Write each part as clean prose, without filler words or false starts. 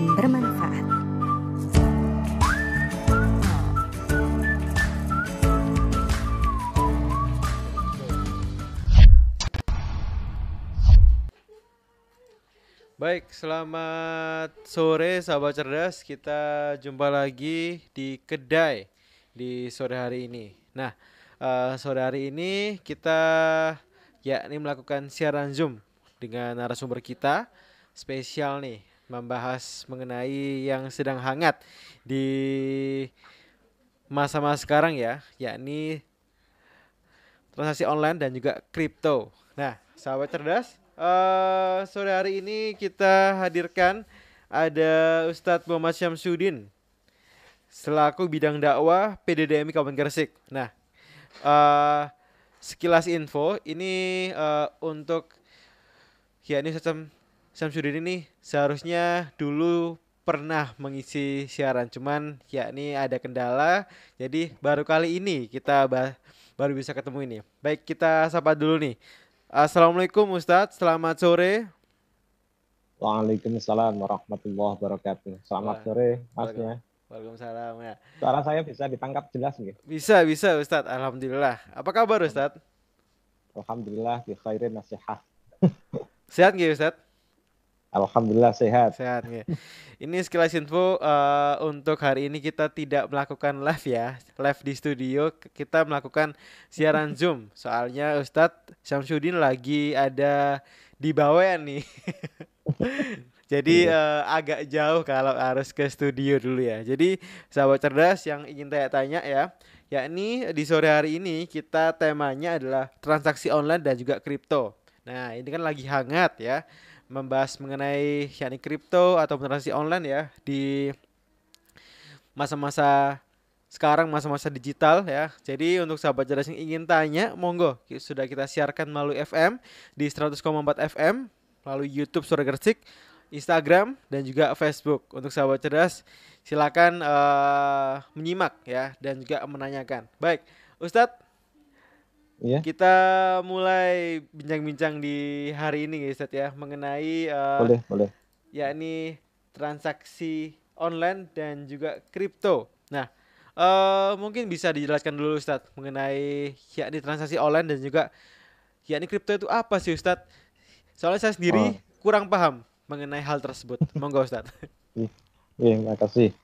dan bermanfaat. Baik, selamat sore sahabat cerdas. Kita jumpa lagi di Kedai di sore hari ini. Nah, sore hari ini kita yakni melakukan siaran Zoom dengan narasumber kita spesial nih, membahas mengenai yang sedang hangat di masa-masa sekarang ya, yakni transaksi online dan juga kripto. Nah, sahabat cerdas, sore hari ini kita hadirkan ada Ustadz Muhammad Syamsuddin selaku bidang dakwah PDDMI Kabupaten Gresik. Nah, eh, sekilas info ini untuk ya ini Ustadz Syamsuddin ini seharusnya dulu pernah mengisi siaran, cuman ya ini ada kendala, jadi baru kali ini kita baru bisa ketemu ini. Baik, kita sapa dulu nih. Assalamualaikum Ustadz, selamat sore. Waalaikumsalam warahmatullahi wabarakatuh. Selamat sore, Masnya. Waalaikumsalam ya. Suara saya bisa ditangkap jelas nggih? Bisa Ustadz, alhamdulillah. Apa kabar Ustadz? Alhamdulillah bi khairin nasihat. Sehat nggih Ustadz? Alhamdulillah sehat. Sehat nggih. Ini sekilas info untuk hari ini kita tidak melakukan live ya, live di studio. Kita melakukan siaran Zoom. Soalnya Ustadz Syamsuddin lagi ada di Bawean nih. Jadi agak jauh kalau harus ke studio dulu ya. Jadi sahabat cerdas yang ingin tanya ya, yakni di sore hari ini kita temanya adalah transaksi online dan juga kripto. Nah, ini kan lagi hangat ya, membahas mengenai yakni kripto atau transaksi online ya di masa-masa sekarang, masa-masa digital ya. Jadi untuk sahabat cerdas yang ingin tanya, monggo sudah kita siarkan melalui FM di 100,4 FM, melalui YouTube Suara Gresik, Instagram dan juga Facebook. Untuk sahabat cerdas silakan menyimak ya dan juga menanyakan. Baik, Ustadz, Iya. kita mulai bincang-bincang di hari ini Ustadz ya mengenai Boleh. yakni transaksi online dan juga kripto. Nah, mungkin bisa dijelaskan dulu Ustadz mengenai yakni transaksi online dan juga yakni kripto itu apa sih Ustadz? Soalnya saya sendiri kurang paham mengenai hal tersebut. Monggo Ustadz. Iya, makasih.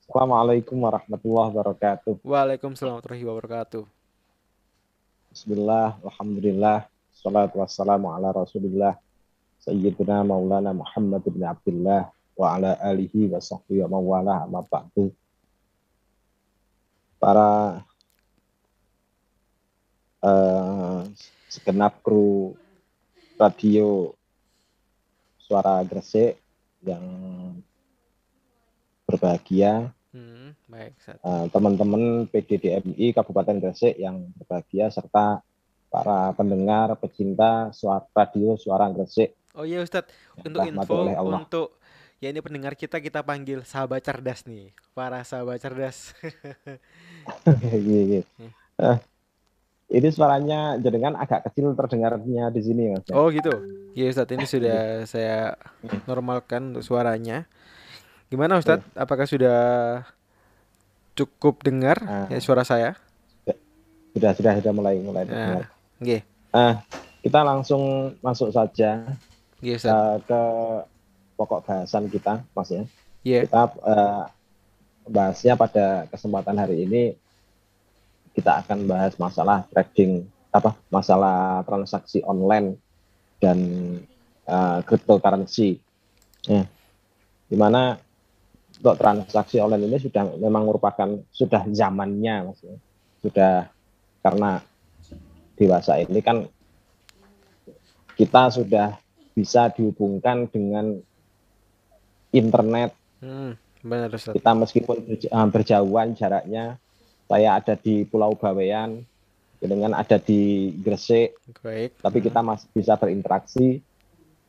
Assalamualaikum warahmatullahi wabarakatuh. Waalaikumsalam warahmatullahi wabarakatuh. Bismillah, alhamdulillah, salatu wassalamu ala rasulillah, Sayyidina Maulana Muhammad bin Abdullah, wa ala alihi wa sahbihi wa mawala amma ba'du. Para segenap kru radio Suara Gresik yang berbahagia, baik, teman-teman PDDMI Kabupaten Gresik yang berbahagia, serta para pendengar pecinta radio Suara Gresik. Oh iya Ustadz, untuk info untuk ya ini pendengar kita panggil sahabat cerdas nih, para sahabat cerdas. Ini suaranya jenengan agak kecil terdengarnya di sini, Mas. Oh gitu. Iya Ustadz, ini sudah saya normalkan untuk suaranya. Gimana Ustadz? Apakah sudah cukup dengar ya suara saya? Sudah mulai dengar. Okay. Kita langsung masuk saja ke pokok bahasan kita, Mas ya. Yeah. Kita bahasnya pada kesempatan hari ini kita akan bahas masalah trading, masalah transaksi online dan cryptocurrency. Di mana untuk transaksi online ini memang merupakan zamannya, Mas ya. Sudah, karena dewasa ini kan kita sudah bisa dihubungkan dengan internet. Benar, Ustaz. Kita meskipun berjauhan jaraknya, saya ada di Pulau Bawean, dengan ada di Gresik, tapi kita masih bisa berinteraksi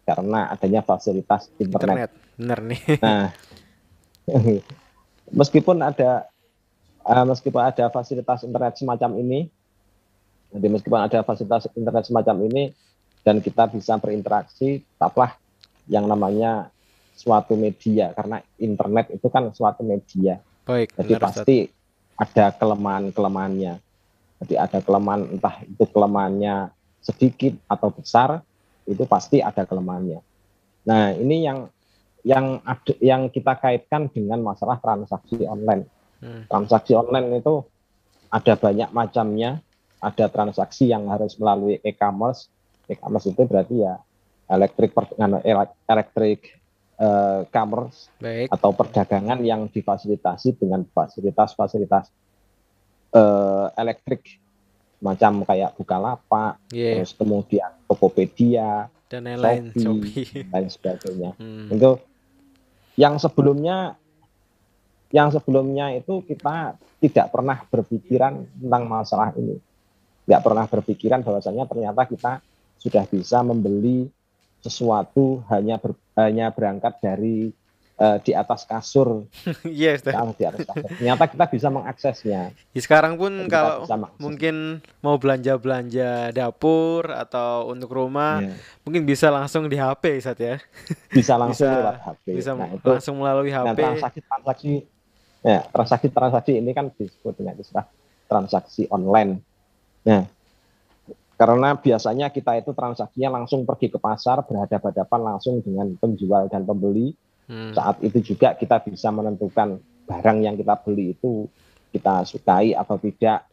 karena adanya fasilitas internet. Benar nih. Nah, meskipun ada fasilitas internet semacam ini, dan kita bisa berinteraksi, tetaplah yang namanya suatu media, karena internet itu kan suatu media. Baik, jadi pasti ada kelemahan-kelemahannya. Jadi ada kelemahan, entah itu kelemahannya sedikit atau besar, itu pasti ada kelemahannya. Nah, ini yang kita kaitkan dengan masalah transaksi online. Transaksi online itu ada banyak macamnya. Ada transaksi yang harus melalui e-commerce. E-commerce itu berarti ya elektrik commerce. Baik. Atau perdagangan yang difasilitasi dengan fasilitas-fasilitas elektrik, macam kayak Bukalapak, terus kemudian Tokopedia, dan lain-lain, Shopee, dan sebagainya. Itu yang sebelumnya itu kita tidak pernah berpikiran tentang masalah ini. Nggak pernah berpikiran bahwasanya ternyata kita sudah bisa membeli sesuatu hanya berangkat dari di atas kasur. Yes, di atas kasur. Ternyata kita bisa mengaksesnya. Sekarang pun kalau mungkin mau belanja dapur atau untuk rumah, mungkin bisa langsung di HP, Ustaz ya. Bisa langsung lewat HP. Bisa langsung melalui HP. Nah, transaksi ini kan disebut dengan istilah transaksi online. Nah, karena biasanya kita itu transaksinya langsung pergi ke pasar, berhadapan-hadapan langsung dengan penjual dan pembeli. Saat itu juga kita bisa menentukan barang yang kita beli itu kita sukai atau tidak,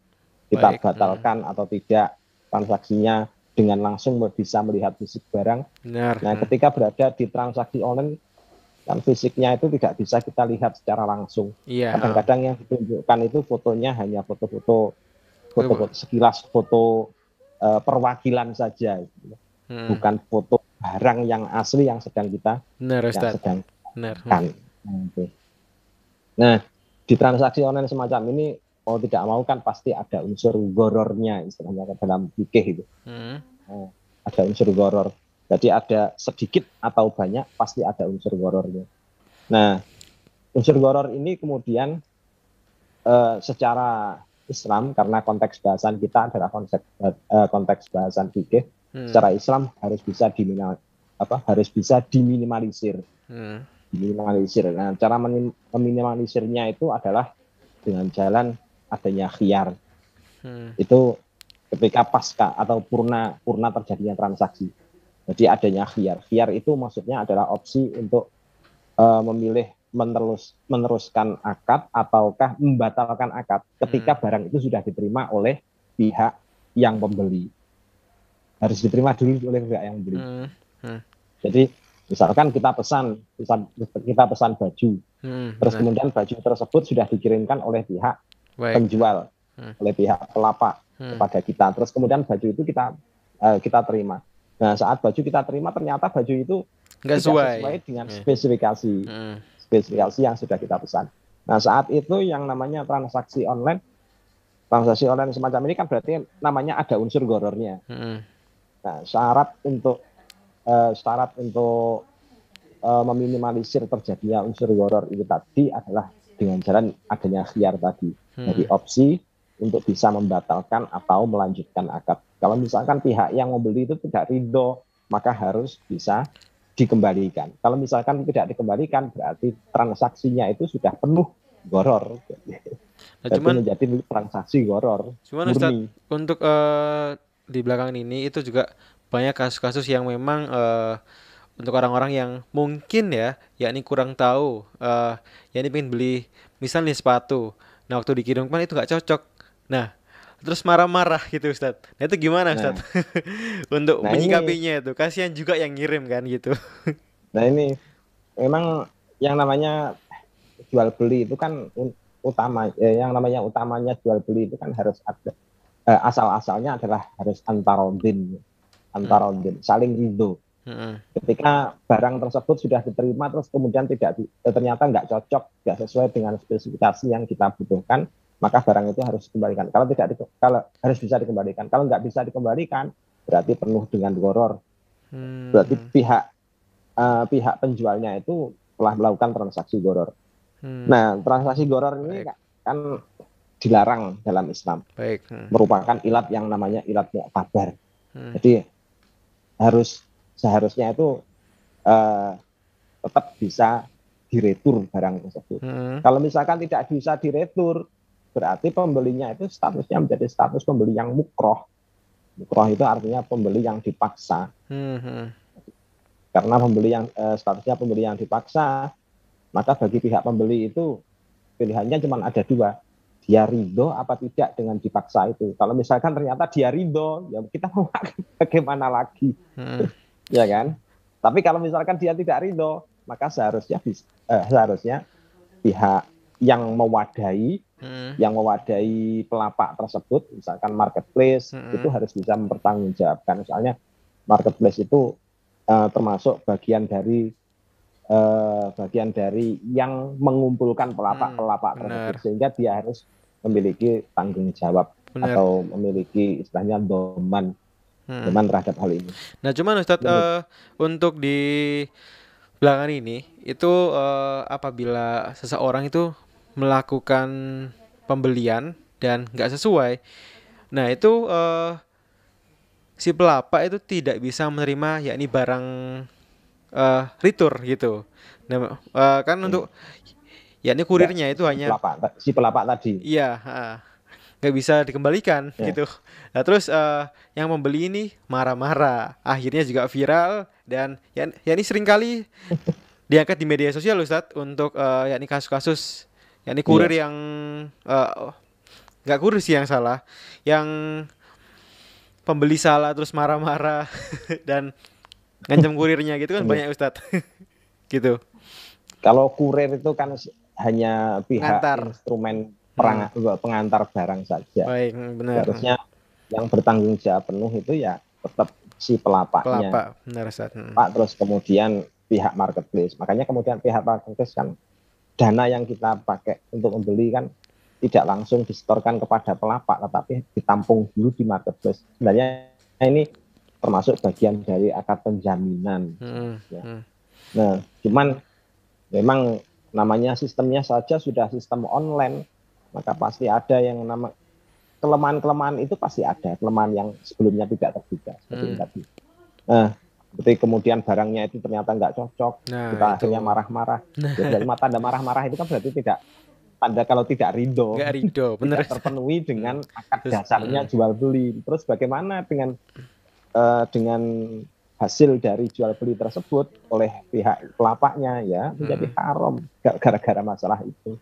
kita batalkan atau tidak transaksinya, dengan langsung bisa melihat fisik barang. Nah, ketika berada di transaksi online, kan fisiknya itu tidak bisa kita lihat secara langsung. Kadang-kadang yang ditunjukkan itu fotonya hanya foto-foto sekilas, foto perwakilan saja, bukan foto barang yang asli yang sedang kita sedang. Nah, di transaksi online semacam ini mau tidak mau kan pasti ada unsur gorornya, istilahnya dalam fikih itu. Ada unsur goror. Jadi ada sedikit atau banyak pasti ada unsur gorornya. Nah, unsur goror ini kemudian secara Islam, karena konteks bahasan kita adalah konteks bahasan fikih, secara Islam harus bisa diminimalisir. Nah, cara meminimalisirnya itu adalah dengan jalan adanya khiyar. Itu ketika pasca atau purna terjadinya transaksi. Jadi adanya khiyar. Khiyar itu maksudnya adalah opsi untuk memilih meneruskan akad ataukah membatalkan akad ketika barang itu sudah diterima oleh pihak yang membeli. Harus diterima dulu oleh pihak yang membeli. Jadi misalkan kita pesan baju, terus kemudian baju tersebut sudah dikirimkan oleh pihak penjual, oleh pihak pelapak kepada kita. Terus kemudian baju itu kita terima. Nah, saat baju kita terima ternyata baju itu tidak sesuai dengan spesifikasi yang sudah kita pesan. Nah, saat itu yang namanya transaksi online semacam ini kan berarti namanya ada unsur gorornya. Nah, syarat untuk meminimalisir terjadinya unsur goror itu tadi adalah dengan jalan adanya khiyar tadi. Jadi opsi untuk bisa membatalkan atau melanjutkan akad. Kalau misalkan pihak yang membeli itu tidak ridho, maka harus bisa dikembalikan. Kalau misalkan tidak dikembalikan, berarti transaksinya itu sudah penuh goror. Cuman menjadi transaksi goror. Cuman Ustaz, untuk di belakangan ini itu juga banyak kasus-kasus yang memang untuk orang-orang yang mungkin yakni kurang tahu, yakni pengen beli misalnya sepatu. Nah, waktu dikirimkan itu nggak cocok. Nah, terus marah-marah gitu Ustaz. Nah, itu gimana Ustaz? Untuk menyikapinya itu, kasihan juga yang ngirim kan gitu. Nah, ini memang yang namanya jual beli itu kan yang namanya utamanya jual beli itu kan harus ada asal-asalnya adalah harus antarodin, saling ridho. Ketika barang tersebut sudah diterima terus kemudian ternyata nggak cocok, nggak sesuai dengan spesifikasi yang kita butuhkan, maka barang itu harus dikembalikan. Kalau harus bisa dikembalikan. Kalau nggak bisa dikembalikan, berarti penuh dengan goror. Berarti pihak penjualnya itu telah melakukan transaksi goror. Nah, transaksi goror ini kan dilarang dalam Islam. Merupakan ilat yang namanya ilat mu'tabar. Jadi seharusnya itu tetap bisa diretur barang tersebut. Kalau misalkan tidak bisa diretur, berarti pembelinya itu statusnya menjadi status pembeli yang mukroh. Mukroh itu artinya pembeli yang dipaksa. Karena pembeli yang statusnya pembeli yang dipaksa, maka bagi pihak pembeli itu pilihannya cuma ada dua. Dia ridho apa tidak dengan dipaksa itu. Kalau misalkan ternyata dia ridho, ya kita mau bagaimana lagi, ya kan? Tapi kalau misalkan dia tidak ridho, maka seharusnya pihak yang mewadahi pelapak tersebut, misalkan marketplace, itu harus bisa mempertanggungjawabkan. Misalnya marketplace itu termasuk bagian dari yang mengumpulkan pelapak-pelapak tersebut, sehingga dia harus memiliki tanggung jawab atau memiliki istilahnya doman terhadap hal ini. Nah, cuman Ustadz, untuk di belakangan ini itu apabila seseorang itu melakukan pembelian dan nggak sesuai, nah itu si pelapak itu tidak bisa menerima yakni barang retur gitu. Nah, kan untuk yakni kurirnya itu hanya si pelapak tadi. Iya, nggak bisa dikembalikan gitu. Nah terus yang membeli ini marah-marah, akhirnya juga viral dan ya ini sering kali diangkat di media sosial Ustadz untuk yakni kasus-kasus yakni kurir yang nggak kurir sih yang salah, yang pembeli salah terus marah-marah dan ngancam kurirnya gitu kan banyak Ustadz. Gitu. Kalau kurir itu kan hanya pihak instrumen pengantar barang saja. Baik, benar. Harusnya yang bertanggung jawab penuh itu ya tetap si pelapaknya. Benar, Ustaz. Terus kemudian pihak marketplace. Makanya kemudian pihak marketplace kan dana yang kita pakai untuk membeli kan tidak langsung disetorkan kepada pelapak, tetapi ditampung dulu di marketplace. Sebenarnya ini termasuk bagian dari akad penjaminan. Nah, cuman memang namanya sistemnya saja sudah sistem online, maka pasti ada yang nama kelemahan-kelemahan itu pasti ada, kelemahan yang sebelumnya tidak terduga seperti tadi. Nah, seperti kemudian barangnya itu ternyata nggak cocok, kita akhirnya marah-marah. Jadi tanda marah-marah itu kan berarti tanda kalau tidak ridho, tidak terpenuhi dengan akad dasarnya jual beli. Terus bagaimana dengan hasil dari jual beli tersebut oleh pihak pelapaknya ya menjadi haram gara-gara masalah itu.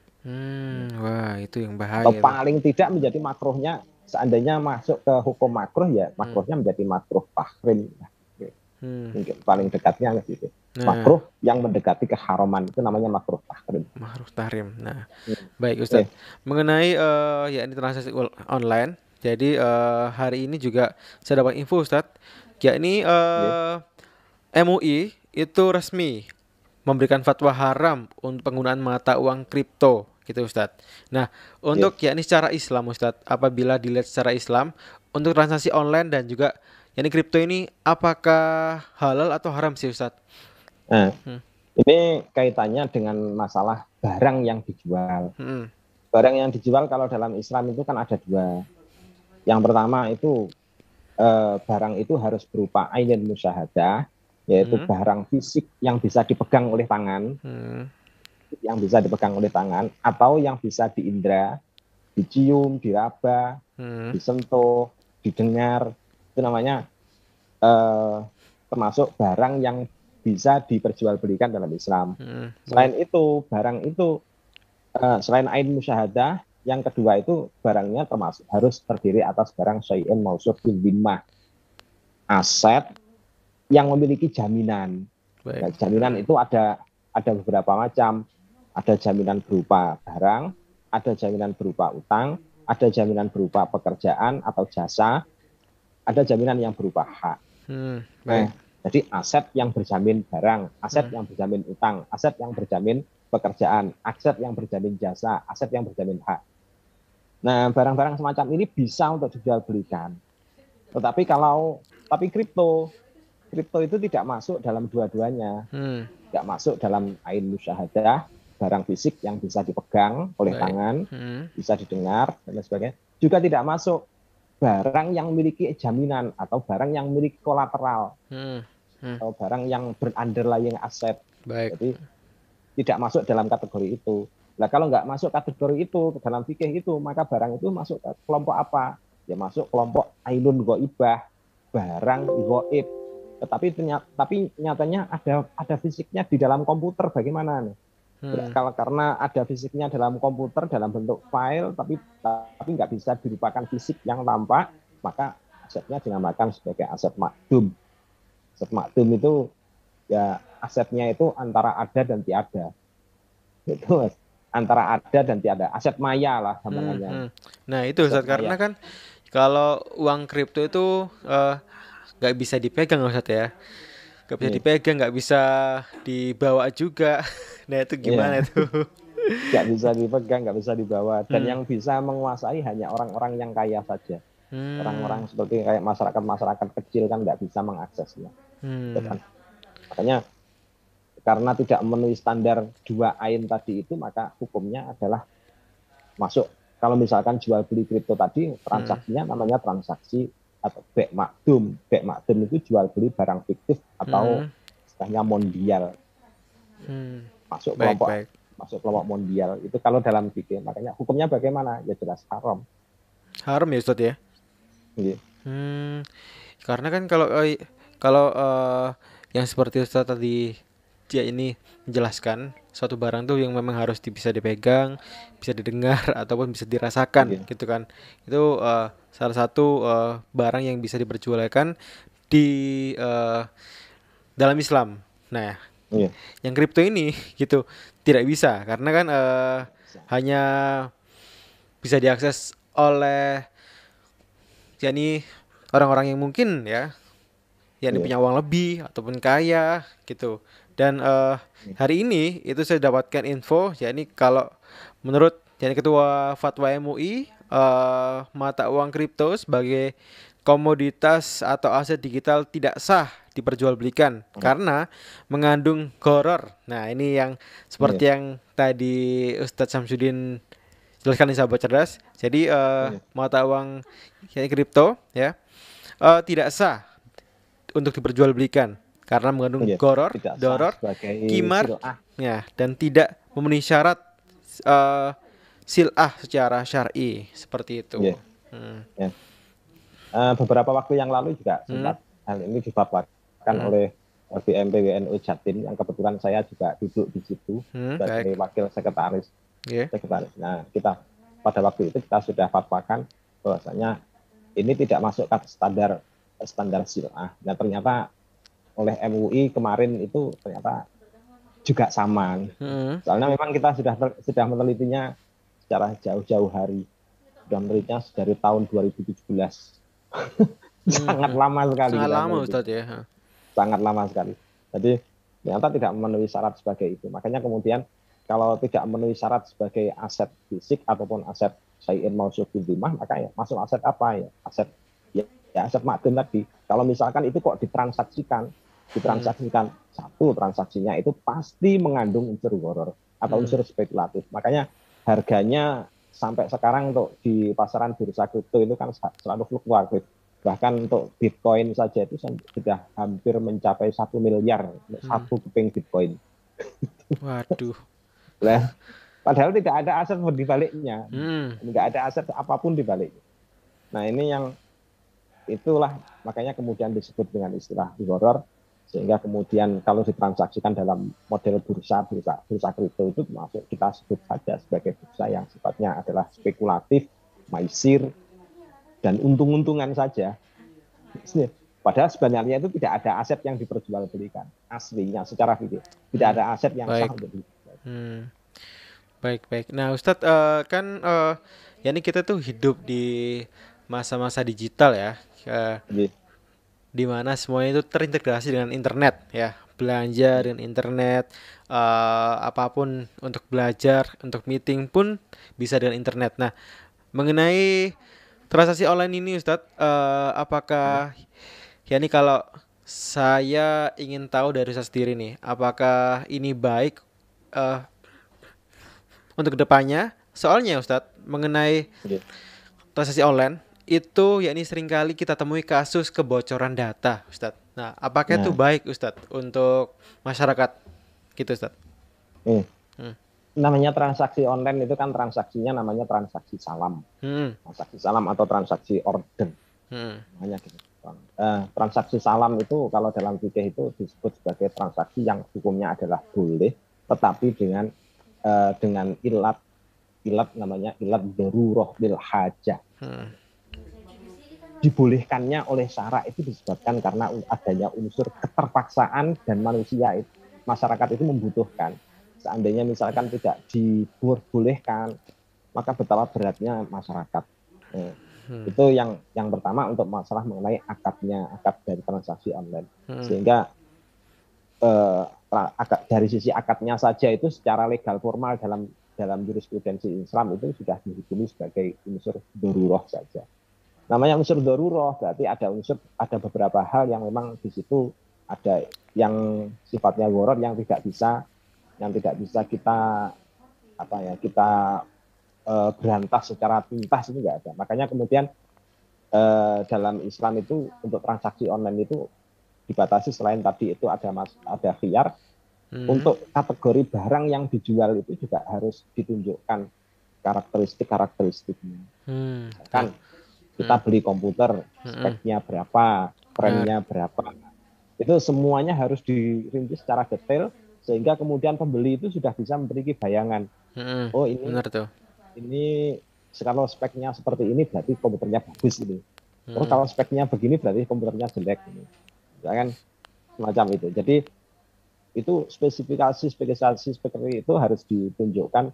Wah, itu yang bahaya. Atau paling tidak menjadi makruhnya, seandainya masuk ke hukum makruh ya makruhnya menjadi makruh tahrim. Mungkin paling dekatnya gitu. Makruh yang mendekati keharaman itu namanya makruh tahrim. Makruh tahrim. Nah, baik Ustadz. Mengenai ya ini transaksi online. Jadi hari ini juga saya dapat info Ustadz, yakni MUI itu resmi memberikan fatwa haram untuk penggunaan mata uang kripto gitu Ustadz. Nah, untuk yakni secara Islam Ustadz, apabila dilihat secara Islam untuk transaksi online dan juga yakni kripto ini apakah halal atau haram sih Ustadz? Nah, ini kaitannya dengan masalah barang yang dijual. Barang yang dijual kalau dalam Islam itu kan ada dua. Yang pertama itu barang itu harus berupa ainun musyahadah, yaitu barang fisik yang bisa dipegang oleh tangan, atau yang bisa diindra, dicium, diraba, disentuh, didengar. Itu namanya termasuk barang yang bisa diperjualbelikan dalam Islam. Selain itu, barang itu selain ain musyahadah, yang kedua itu barangnya termasuk harus terdiri atas barang syai'un mausuf bil dhimmah, aset yang memiliki jaminan. Nah, jaminan itu ada beberapa macam. Ada jaminan berupa barang, ada jaminan berupa utang, ada jaminan berupa pekerjaan atau jasa, ada jaminan yang berupa hak. Nah, jadi aset yang berjamin barang, aset yang berjamin utang, aset yang berjamin pekerjaan, aset yang berjamin jasa, aset yang berjamin hak. Nah, barang-barang semacam ini bisa untuk dijual belikan. Tetapi kripto itu tidak masuk dalam dua-duanya. Tidak masuk dalam ain musyahadah, barang fisik yang bisa dipegang oleh tangan, bisa didengar dan sebagainya. Juga tidak masuk barang yang memiliki jaminan atau barang yang memiliki kolateral, atau barang yang berunderlying aset. Baik. Jadi tidak masuk dalam kategori itu. Nah, kalau nggak masuk kategori itu dalam fikih itu, maka barang itu masuk kelompok apa? Ya masuk kelompok ainun ghaibah, barang ghaib. Tapi nyatanya ada fisiknya di dalam komputer, bagaimana nih? Kalau karena ada fisiknya dalam komputer dalam bentuk file, tapi nggak bisa dirupakan fisik yang tampak, maka asetnya dinamakan sebagai aset makdum. Aset makdum itu ya asetnya itu antara ada dan tiada. Itu antara ada dan tiada. Aset maya lah namanya. Nah itu Ustaz, karena kan kalau uang kripto itu nggak bisa dipegang Ustaz ya. Nggak bisa dipegang, nggak bisa dibawa juga. Nah itu gimana itu? Nggak bisa dipegang, nggak bisa dibawa. Dan yang bisa menguasai hanya orang-orang yang kaya saja. Orang-orang seperti kayak masyarakat kecil kan nggak bisa mengaksesnya. Kan? Makanya karena tidak memenuhi standar 2 ain tadi itu, maka hukumnya adalah masuk. Kalau misalkan jual beli kripto tadi, transaksinya namanya transaksi atau bek makdum. Bek makdum itu jual beli barang fiktif atau istilahnya mondial. Masuk kelompok mondial itu kalau dalam fikih. Makanya hukumnya bagaimana? Ya jelas haram. Haram ya Ustaz ya? Iya. Karena kan kalau yang seperti Ustaz tadi dia ini menjelaskan suatu barang tuh yang memang harus bisa dipegang, bisa didengar ataupun bisa dirasakan gitu kan. Itu salah satu barang yang bisa diperjualbelikan di dalam Islam. Nah, yang kripto ini gitu tidak bisa karena kan hanya bisa diakses oleh yakni orang-orang yang mungkin yakni punya uang lebih ataupun kaya gitu. Dan hari ini itu saya dapatkan info yakni kalau menurut yakni Ketua Fatwa MUI mata uang kripto sebagai komoditas atau aset digital tidak sah diperjualbelikan karena mengandung gharar. Nah, ini yang seperti yang tadi Ustadz Samsudin jelaskan di Sahabat Cerdas. Jadi mata uang yakni kripto tidak sah untuk diperjualbelikan karena mengandung gharar, doror, qimar dan tidak memenuhi syarat sil'ah secara syar'i seperti itu. Beberapa waktu yang lalu juga sempat hal ini difatwakan oleh BMP WNU Jatim yang kebetulan saya juga duduk di situ sebagai wakil sekretaris. Nah, kita pada waktu itu kita sudah fatwakan bahwasanya ini tidak masuk ke standar sil'ah. Nah, ternyata oleh MUI kemarin itu ternyata juga sama. Soalnya memang kita sudah menelitinya secara jauh-jauh hari. Sudah menelitinya dari tahun 2017. Sangat lama sekali. Sangat lama Ustaz ya. Sangat lama sekali. Jadi ternyata tidak memenuhi syarat sebagai itu. Makanya kemudian kalau tidak memenuhi syarat sebagai aset fisik ataupun aset syai'in mausufin dhimah, maka ya masuk aset apa ya? Aset makdum tadi. Kalau misalkan itu kok ditransaksikan satu transaksinya itu pasti mengandung unsur gharar atau unsur spekulatif. Makanya harganya sampai sekarang untuk di pasaran bursa kripto itu kan selalu fluktuatif. Bahkan untuk Bitcoin saja itu sudah hampir mencapai 1 miliar satu keping Bitcoin. Waduh. Nah, padahal tidak ada aset di baliknya. Tidak ada aset apapun di baliknya. Nah, ini yang itulah makanya kemudian disebut dengan istilah gharar. Sehingga kemudian kalau ditransaksikan dalam model bursa kripto itu masuk kita sebut saja sebagai bursa yang sifatnya adalah spekulatif, maisir, dan untung-untungan saja. Padahal sebenarnya itu tidak ada aset yang diperjualbelikan aslinya secara fikih. Tidak ada aset yang sah untuk diperjualbelikan. Baik. Nah, Ustadz kan ini kita tuh hidup di masa-masa digital ya. Di mana semuanya itu terintegrasi dengan internet ya, belanja dengan internet, apapun untuk belajar, untuk meeting pun bisa dengan internet. Nah, mengenai transaksi online ini Ustadz, apakah ini kalau saya ingin tahu dari saya sendiri nih, apakah ini baik untuk kedepannya? Soalnya Ustadz, mengenai transaksi online itu yakni seringkali kita temui kasus kebocoran data, Ustadz. Nah, apakah itu baik, Ustadz, untuk masyarakat? gitu Ustaz. Namanya transaksi online itu kan transaksinya namanya transaksi salam. Transaksi salam atau transaksi order. Namanya gitu. Transaksi salam itu kalau dalam fikih itu disebut sebagai transaksi yang hukumnya adalah boleh, tetapi dengan ilat namanya ilat darurah bil hajah. Dibolehkannya oleh syara itu disebabkan karena adanya unsur keterpaksaan dan masyarakat itu membutuhkan. Seandainya misalkan tidak dibolehkan, maka betapa beratnya masyarakat. Itu yang pertama untuk masalah mengenai akad dari transaksi online. Sehingga dari sisi akadnya saja itu secara legal formal dalam jurisprudensi Islam itu sudah dihukumi sebagai unsur darurah saja. Namanya unsur darurah berarti ada beberapa hal yang memang di situ ada yang sifatnya gharar yang tidak bisa kita berantas secara tuntas, itu nggak ada. Makanya kemudian dalam Islam itu untuk transaksi online itu dibatasi, selain tadi itu ada khiyar, untuk kategori barang yang dijual itu juga harus ditunjukkan karakteristiknya. Kan kita beli komputer, speknya berapa, trennya berapa, itu semuanya harus dirinci secara detail sehingga kemudian pembeli itu sudah bisa memiliki bayangan. Oh ini benar tuh. Ini kalau speknya seperti ini berarti komputernya bagus ini. Oh kalau speknya begini berarti komputernya jelek ini. Kan semacam itu. Jadi itu spesifikasi seperti itu harus ditunjukkan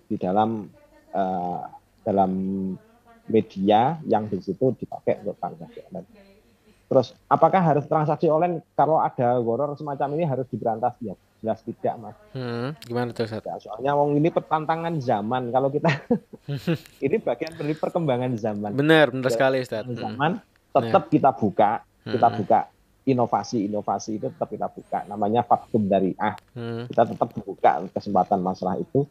di dalam media yang di situ dipakai untuk transaksi online. Terus apakah harus transaksi online kalau ada gharar semacam ini harus diberantas? Ya jelas tidak, Mas. Gimana tuh Ustaz? Ya, soalnya ini pertantangan zaman. Kalau kita ini bagian dari perkembangan zaman. Benar sekali Ustaz. Zaman tetap kita buka inovasi itu tetap kita buka. Namanya faktum dari kita tetap buka kesempatan masalah itu,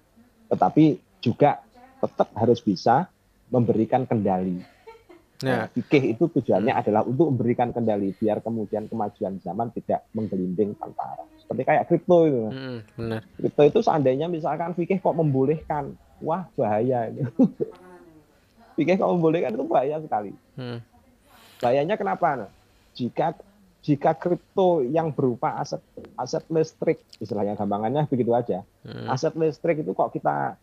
tetapi juga tetap harus bisa memberikan kendali. Fikih itu tujuannya adalah untuk memberikan kendali biar kemudian kemajuan zaman tidak menggelinding tanpa arah. Seperti kayak kripto itu. Benar. Kripto itu seandainya misalkan fikih kok membolehkan, wah bahaya ini. Fikih kok membolehkan itu bahaya sekali. Bahayanya kenapa? Jika kripto yang berupa aset listrik, istilahnya gampangannya begitu aja. Aset listrik itu kok kita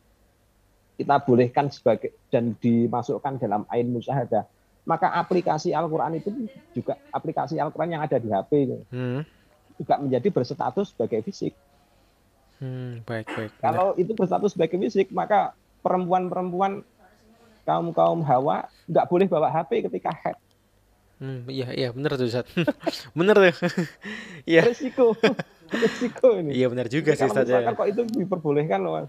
bolehkan sebagai dan dimasukkan dalam ain musyahadah, maka aplikasi Al-Quran itu juga aplikasi Al-Quran yang ada di HP itu juga menjadi berstatus sebagai fisik. Baik. Kalau itu berstatus sebagai fisik, maka perempuan kaum hawa nggak boleh bawa HP ketika haid. Iya benar tuh Ustaz. Benar tuh. Iya. Resiko ini. Iya benar juga sih Ustaz. Kalau kok itu diperbolehkan loh.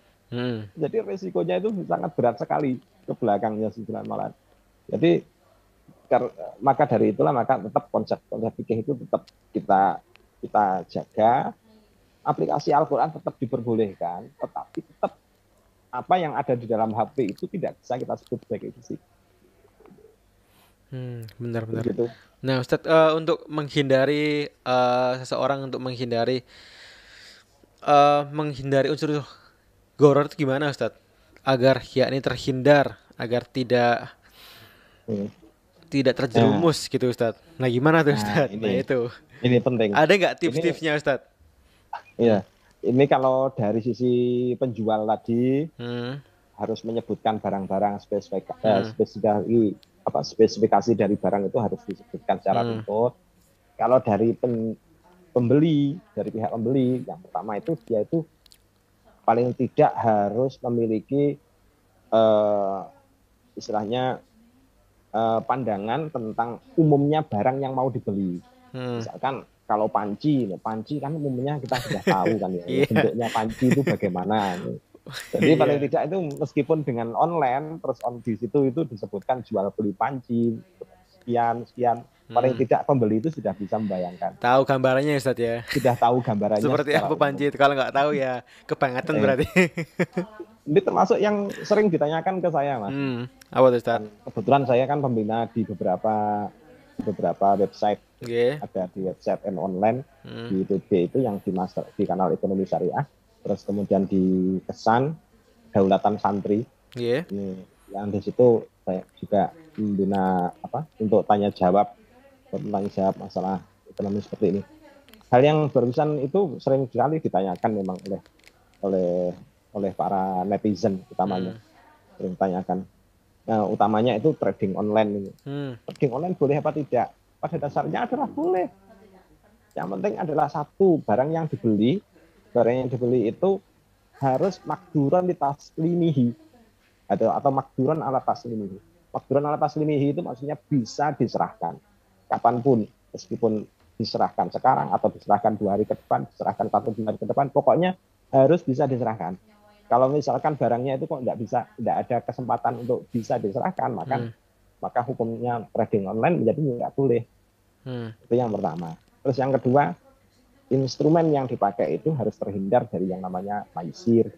Jadi resikonya itu sangat berat sekali ke belakangnya sebenarnya malah. Jadi maka dari itulah tetap konsep fikih itu tetap kita jaga. Aplikasi Al-Quran tetap diperbolehkan, tetapi tetap apa yang ada di dalam HP itu tidak bisa kita sebut sebagai fisik. Benar. Begitu. Nah Ustadz, untuk menghindari seseorang untuk menghindari unsur gharar itu gimana Ustadz? Agar yakni terhindar, agar tidak terjerumus gitu Ustadz. Nah gimana tuh Ustadz? Ini penting. Ada nggak tips-tipsnya Ustadz? Iya, ini kalau dari sisi penjual tadi harus menyebutkan barang-barang spesifikasi dari barang itu harus disebutkan secara runtut. Kalau dari pihak pembeli, yang pertama itu dia itu paling tidak harus memiliki istilahnya pandangan tentang umumnya barang yang mau dibeli. Misalkan kalau panci kan umumnya kita sudah tahu kan ya, bentuknya panci itu bagaimana. Jadi paling tidak itu meskipun dengan online terus di situ itu disebutkan jual beli panci sekian, paling tidak pembeli itu sudah bisa membayangkan. Tahu gambarannya Ustaz ya. Sudah tahu gambarannya. Seperti apa panci itu, kalau nggak tahu ya kebangetan berarti. Ini termasuk yang sering ditanyakan ke saya, Mas. Apa tuh Ustaz? Kebetulan saya kan pembina di beberapa beberapa website. Ada di website online di ITB itu yang di kanal ekonomi syariah, terus kemudian di Kesan Daulatan Santri. Ini yang di situ saya juga membina untuk tanya jawab masalah ekonomi seperti ini. Hal yang barusan itu sering sekali ditanyakan memang oleh para netizen utamanya. Sering ditanyakan. Nah, utamanya itu trading online ini. Trading online boleh apa tidak? Pada dasarnya adalah boleh. Yang penting adalah satu, barang yang dibeli itu harus makduran di taslimihi atau makduran ala taslimihi. Makduran ala taslimihi itu maksudnya bisa diserahkan kapanpun, meskipun diserahkan sekarang atau diserahkan 2 hari ke depan, diserahkan 1 hari ke depan, pokoknya harus bisa diserahkan. Kalau misalkan barangnya itu kok tidak ada kesempatan untuk bisa diserahkan, maka hukumnya trading online menjadi nggak boleh. Itu yang pertama. Terus yang kedua, instrumen yang dipakai itu harus terhindar dari yang namanya maisir.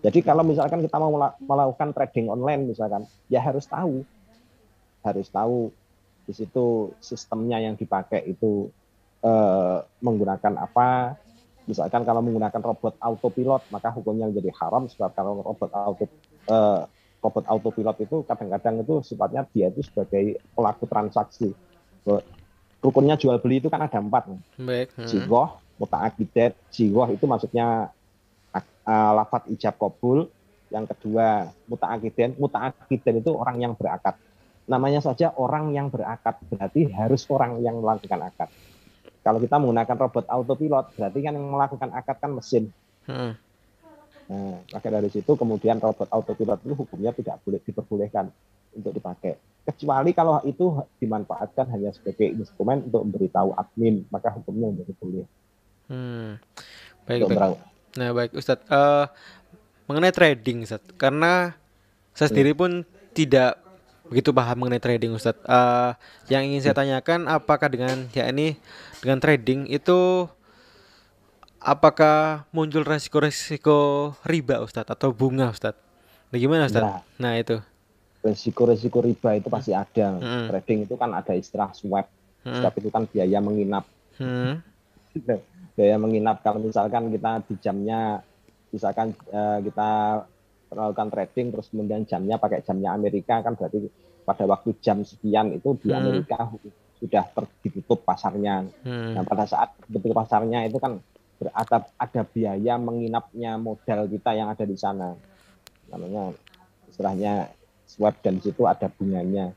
Jadi kalau misalkan kita mau melakukan trading online misalkan, ya harus tahu di situ sistemnya yang dipakai itu menggunakan apa. Misalkan kalau menggunakan robot autopilot, maka hukumnya menjadi haram, sebab kalau robot autopilot itu kadang-kadang itu sifatnya dia itu sebagai pelaku transaksi. Rukunnya jual beli itu kan ada 4. Jigoh, muta'akidat. Jigoh itu maksudnya lafadz ijab qabul. Yang kedua muta'akidan. Muta'akidan itu orang yang berakad. Namanya saja orang yang berakad, berarti harus orang yang melakukan akad. Kalau kita menggunakan robot autopilot, berarti kan yang melakukan akad kan mesin. Nah, maka dari situ kemudian robot autopilot itu hukumnya tidak boleh diperbolehkan untuk dipakai. Kecuali kalau itu dimanfaatkan hanya sebagai instrumen untuk memberitahu admin, maka hukumnya menjadi boleh. Baik. Nah, baik Ustadz. Mengenai trading, Ustadz, karena saya sendiri pun tidak begitu paham mengenai trading, Ustadz. Yang ingin saya tanyakan, apakah dengan trading itu apakah muncul resiko-resiko riba, Ustadz, atau bunga, Ustadz? Bagaimana, Ustadz? Nah, itu. Resiko-resiko riba itu pasti ada. Trading itu kan ada istilah swap. Swap itu kan biaya menginap. Biaya menginap kalau misalkan kita di jamnya, misalkan kita melakukan trading terus kemudian jamnya pakai jamnya Amerika, kan berarti pada waktu jam sekian itu di Amerika sudah ditutup pasarnya. Nah, pada saat betul pasarnya itu kan ada biaya menginapnya modal kita yang ada di sana. Namanya istilahnya swap, dan di situ ada bunganya.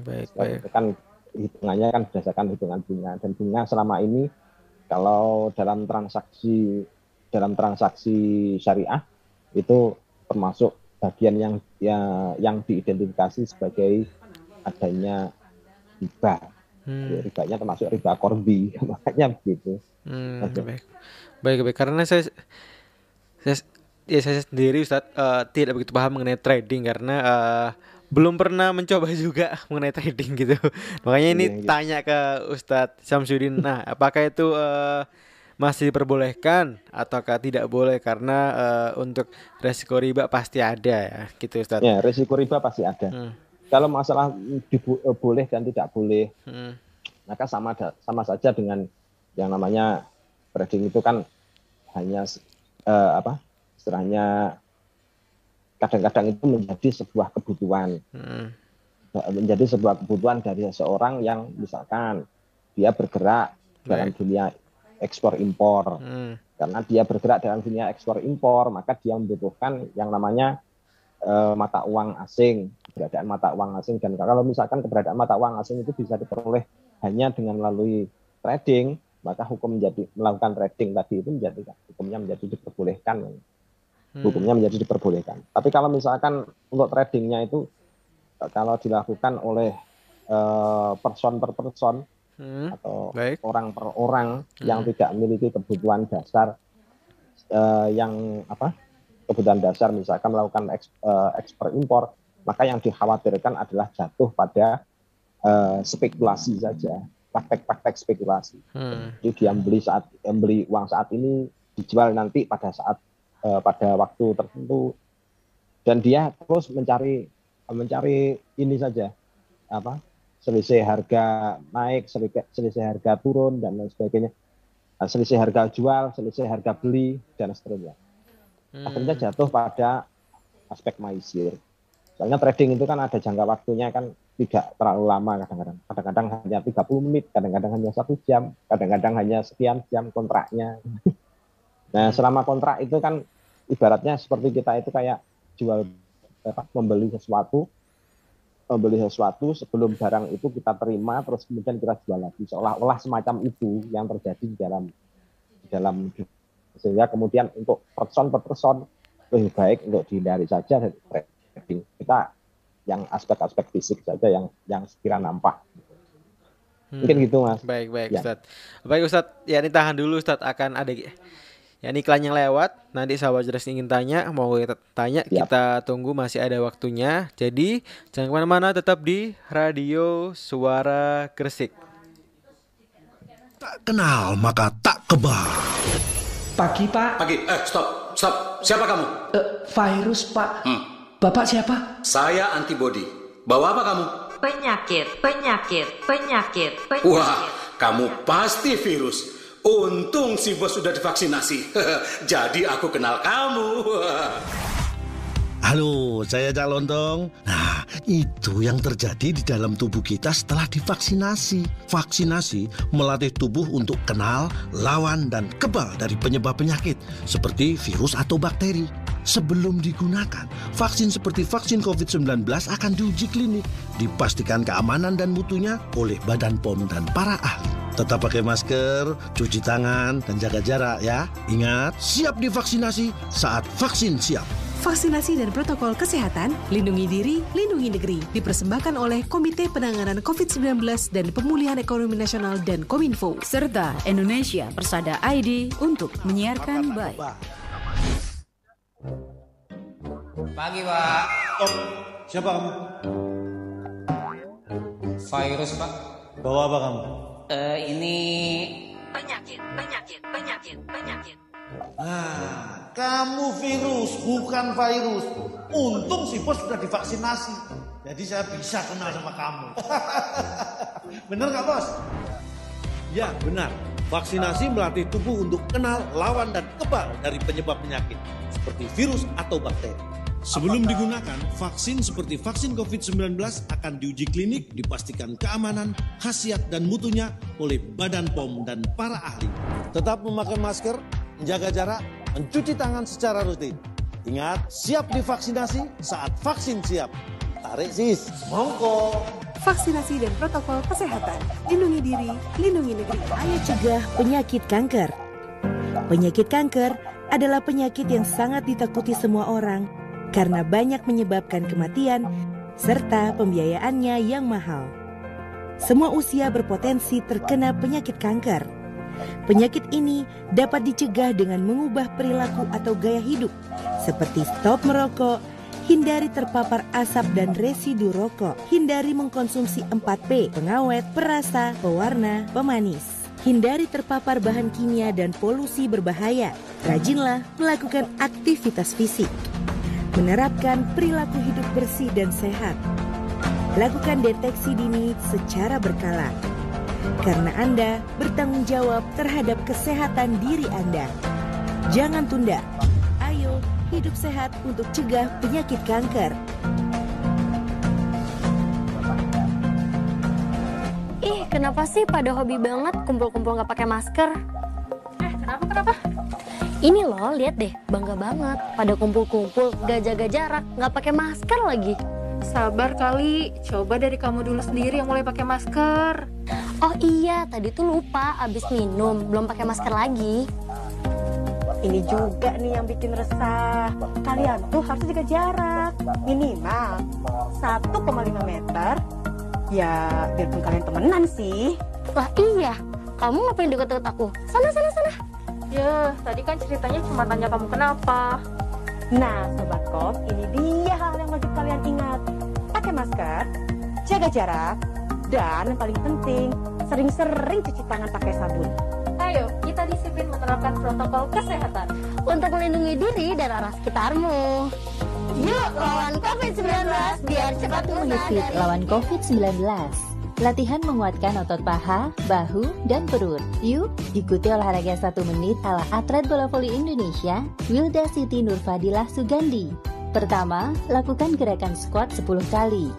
Itu kan hitungannya kan berdasarkan hitungan bunga, dan bunga selama ini kalau dalam transaksi syariah itu termasuk bagian yang diidentifikasi sebagai adanya riba. Ribanya termasuk riba korbi, makanya begitu. Baik. Karena saya sendiri, Ustadz, tidak begitu paham mengenai trading karena belum pernah mencoba juga mengenai trading gitu. Makanya ini tanya ke Ustadz Syamsuddin. Nah, apakah itu masih diperbolehkan ataukah tidak boleh, karena untuk resiko riba pasti ada ya, gitu Ustadz. Ya, resiko riba pasti ada. Kalau masalah boleh dan tidak boleh, maka sama saja dengan yang namanya trading itu kan hanya istilahnya kadang-kadang itu menjadi sebuah kebutuhan. Menjadi sebuah kebutuhan dari seseorang yang misalkan dia bergerak dalam dunia ekspor impor. Karena dia bergerak dalam dunia ekspor impor, maka dia membutuhkan yang namanya mata uang asing, keberadaan mata uang asing. Dan kalau misalkan keberadaan mata uang asing itu bisa diperoleh hanya dengan melalui trading, maka melakukan trading tadi itu hukumnya menjadi diperbolehkan. Hukumnya menjadi diperbolehkan. Tapi kalau misalkan untuk tradingnya itu kalau dilakukan oleh person per person atau orang per orang yang tidak memiliki kebutuhan dasar kebutuhan dasar, misalkan melakukan ekspor impor, maka yang dikhawatirkan adalah jatuh pada spekulasi saja, praktek-praktek spekulasi. Jadi dia membeli uang saat ini, dijual nanti pada waktu tertentu, dan dia terus mencari ini saja, selisih harga naik, selisih harga turun dan lain sebagainya, selisih harga jual, selisih harga beli dan seterusnya. Akhirnya jatuh pada aspek maisir. Soalnya trading itu kan ada jangka waktunya kan tidak terlalu lama kadang-kadang. Kadang-kadang hanya 30 menit, kadang-kadang hanya 1 jam, kadang-kadang hanya sekian jam kontraknya. Nah, selama kontrak itu kan ibaratnya seperti kita itu kayak membeli sesuatu sebelum barang itu kita terima terus kemudian kita jual lagi. Seolah-olah semacam itu yang terjadi di dalam sehingga kemudian untuk person per person lebih baik untuk dihindari saja dari trading. Kita yang aspek-aspek fisik saja yang sekira nampak. Mungkin gitu, Mas. Baik ya. Ustadz. Baik Ustadz, ya ini tahan dulu Ustadz, akan ada ya iklan yang lewat. Nanti sahabat cerdas ingin tanya, mau kita tanya, kita tunggu, masih ada waktunya. Jadi jangan kemana-mana, tetap di Radio Suara Gresik. Tak kenal maka tak kebal. Pagi, Pak. Pagi. Stop. Siapa kamu? Virus, Pak. Bapak siapa? Saya antibody. Bawa apa kamu? Penyakit. Wah, kamu pasti virus. Untung si bos sudah divaksinasi. Jadi aku kenal kamu. Halo, saya Cak Lontong. Nah, itu yang terjadi di dalam tubuh kita setelah divaksinasi. Vaksinasi melatih tubuh untuk kenal, lawan, dan kebal dari penyebab penyakit seperti virus atau bakteri. Sebelum digunakan, vaksin seperti vaksin COVID-19 akan diuji klinik, dipastikan keamanan dan mutunya oleh Badan POM dan para ahli. Tetap pakai masker, cuci tangan, dan jaga jarak ya. Ingat, siap divaksinasi saat vaksin siap. Vaksinasi dan protokol kesehatan, lindungi diri, lindungi negeri. Dipersembahkan oleh Komite Penanganan COVID-19 dan Pemulihan Ekonomi Nasional dan Kominfo. Serta Indonesia Persada ID untuk menyiarkan baik. Pagi, Pak. Siapa kamu? Virus, Pak. Bawa apa kamu? Ini Penyakit. Kamu virus, bukan virus. Untung si bos sudah divaksinasi. Jadi saya bisa kenal sama kamu. Bener nggak, Bos? Ya, benar. Vaksinasi melatih tubuh untuk kenal, lawan, dan kebal dari penyebab penyakit seperti virus atau bakteri. Sebelum digunakan, vaksin seperti vaksin COVID-19 akan diuji klinik, dipastikan keamanan, khasiat, dan mutunya oleh Badan POM dan para ahli. Tetap memakai masker, menjaga jarak, mencuci tangan secara rutin. Ingat, siap divaksinasi saat vaksin siap. Tarik sis, mongko. Vaksinasi dan protokol kesehatan. Lindungi diri, lindungi negeri. Ayo cegah penyakit kanker. Penyakit kanker adalah penyakit yang sangat ditakuti semua orang karena banyak menyebabkan kematian serta pembiayaannya yang mahal. Semua usia berpotensi terkena penyakit kanker. Penyakit ini dapat dicegah dengan mengubah perilaku atau gaya hidup seperti stop merokok, hindari terpapar asap dan residu rokok, hindari mengkonsumsi 4P, pengawet, perasa, pewarna, pemanis. Hindari terpapar bahan kimia dan polusi berbahaya. Rajinlah melakukan aktivitas fisik. Menerapkan perilaku hidup bersih dan sehat. Lakukan deteksi dini secara berkala. Karena Anda bertanggung jawab terhadap kesehatan diri Anda. Jangan tunda. Ayo hidup sehat untuk cegah penyakit kanker. Ih, kenapa sih pada hobi banget kumpul-kumpul gak pakai masker? Kenapa? Ini loh, lihat deh, bangga banget. Pada kumpul-kumpul, gak jaga jarak, gak pakai masker lagi. Sabar kali, coba dari kamu dulu sendiri yang mulai pakai masker. Oh iya, tadi tuh lupa, abis minum, belum pakai masker lagi. Ini juga nih yang bikin resah. Kalian tuh harus jaga jarak, minimal 1,5 meter. Ya, biarpun kalian temenan sih. Lah iya, kamu ngapain deket-deket aku? Sana. Ya, tadi kan ceritanya cuma tanya kamu kenapa. Nah, Sobat Kom, ini dia hal yang wajib kalian ingat. Pakai masker, jaga jarak, dan yang paling penting, sering-sering cuci tangan pakai sabun. Ayo, kita disiplin menerapkan protokol kesehatan untuk melindungi diri dan orang sekitarmu. Yuk, lawan COVID-19 biar cepat musnah. Lawan COVID-19. Latihan menguatkan otot paha, bahu, dan perut. Yuk, ikuti olahraga 1 menit ala atlet bola voli Indonesia, Wilda Siti Nurfadilah Sugandi. Pertama, lakukan gerakan squat 10 kali.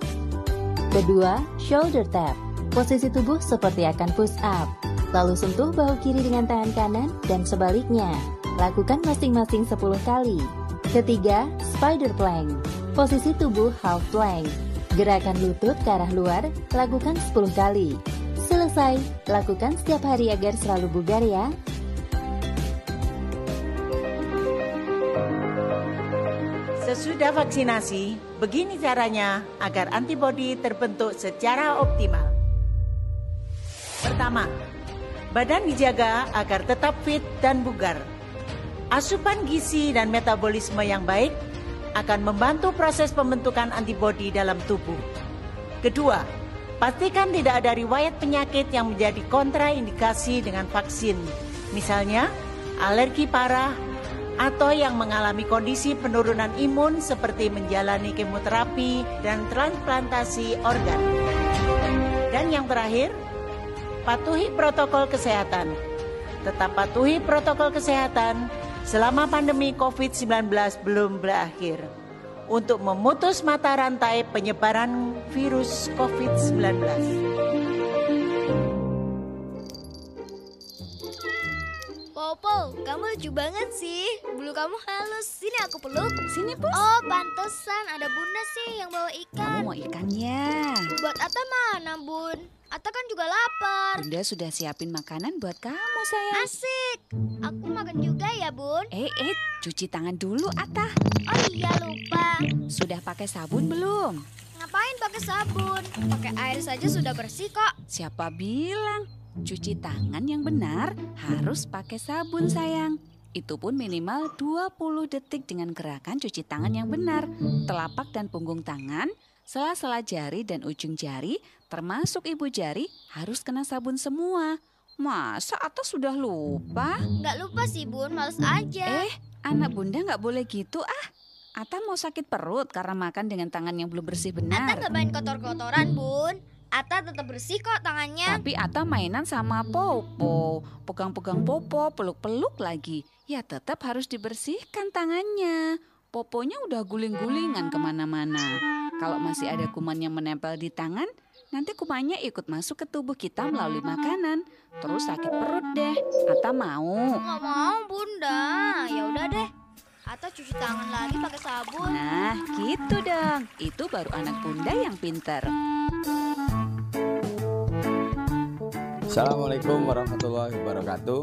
Kedua, shoulder tap. Posisi tubuh seperti akan push up. Lalu sentuh bahu kiri dengan tangan kanan dan sebaliknya. Lakukan masing-masing 10 kali. Ketiga, spider plank. Posisi tubuh half plank. Gerakan lutut ke arah luar, lakukan 10 kali. Selesai, lakukan setiap hari agar selalu bugar ya. Sesudah vaksinasi, begini caranya agar antibodi terbentuk secara optimal. Pertama, badan dijaga agar tetap fit dan bugar. Asupan gizi dan metabolisme yang baik akan membantu proses pembentukan antibodi dalam tubuh. Kedua, pastikan tidak ada riwayat penyakit yang menjadi kontraindikasi dengan vaksin. Misalnya, alergi parah atau yang mengalami kondisi penurunan imun seperti menjalani kemoterapi dan transplantasi organ. Dan yang terakhir, patuhi protokol kesehatan. Tetap patuhi protokol kesehatan selama pandemi COVID-19 belum berakhir untuk memutus mata rantai penyebaran virus COVID-19. Popo, kamu lucu banget sih. Bulu kamu halus. Sini aku peluk. Sini, Pus. Oh, pantesan ada Bunda sih yang bawa ikan. Kamu mau ikannya? Buat Atta mana, Bun? Atta kan juga lapar. Bunda sudah siapin makanan buat kamu, sayang. Asik. Aku makan juga ya, Bun. Cuci tangan dulu, Atta. Oh iya, lupa. Sudah pakai sabun belum? Ngapain pakai sabun? Pakai air saja sudah bersih kok. Siapa bilang? Cuci tangan yang benar harus pakai sabun, sayang. Itu pun minimal 20 detik dengan gerakan cuci tangan yang benar. Telapak dan punggung tangan, sela-sela jari dan ujung jari, termasuk ibu jari, harus kena sabun semua. Masa Atta sudah lupa? Nggak lupa sih, Bun. Males aja. Anak Bunda nggak boleh gitu ah. Atta mau sakit perut karena makan dengan tangan yang belum bersih benar. Atta nggak main kotor-kotoran, Bun. Atta tetap bersih kok tangannya. Tapi Atta mainan sama Popo. Pegang-pegang Popo, peluk-peluk lagi. Ya tetap harus dibersihkan tangannya. Poponya udah guling-gulingan kemana-mana. Kalau masih ada kuman yang menempel di tangan, nanti kumannya ikut masuk ke tubuh kita melalui makanan. Terus sakit perut deh. Atta mau? Nggak mau, Bunda. Ya udah deh. Atta cuci tangan lagi pakai sabun. Nah, gitu dong. Itu baru anak Bunda yang pintar. Assalamualaikum warahmatullahi wabarakatuh.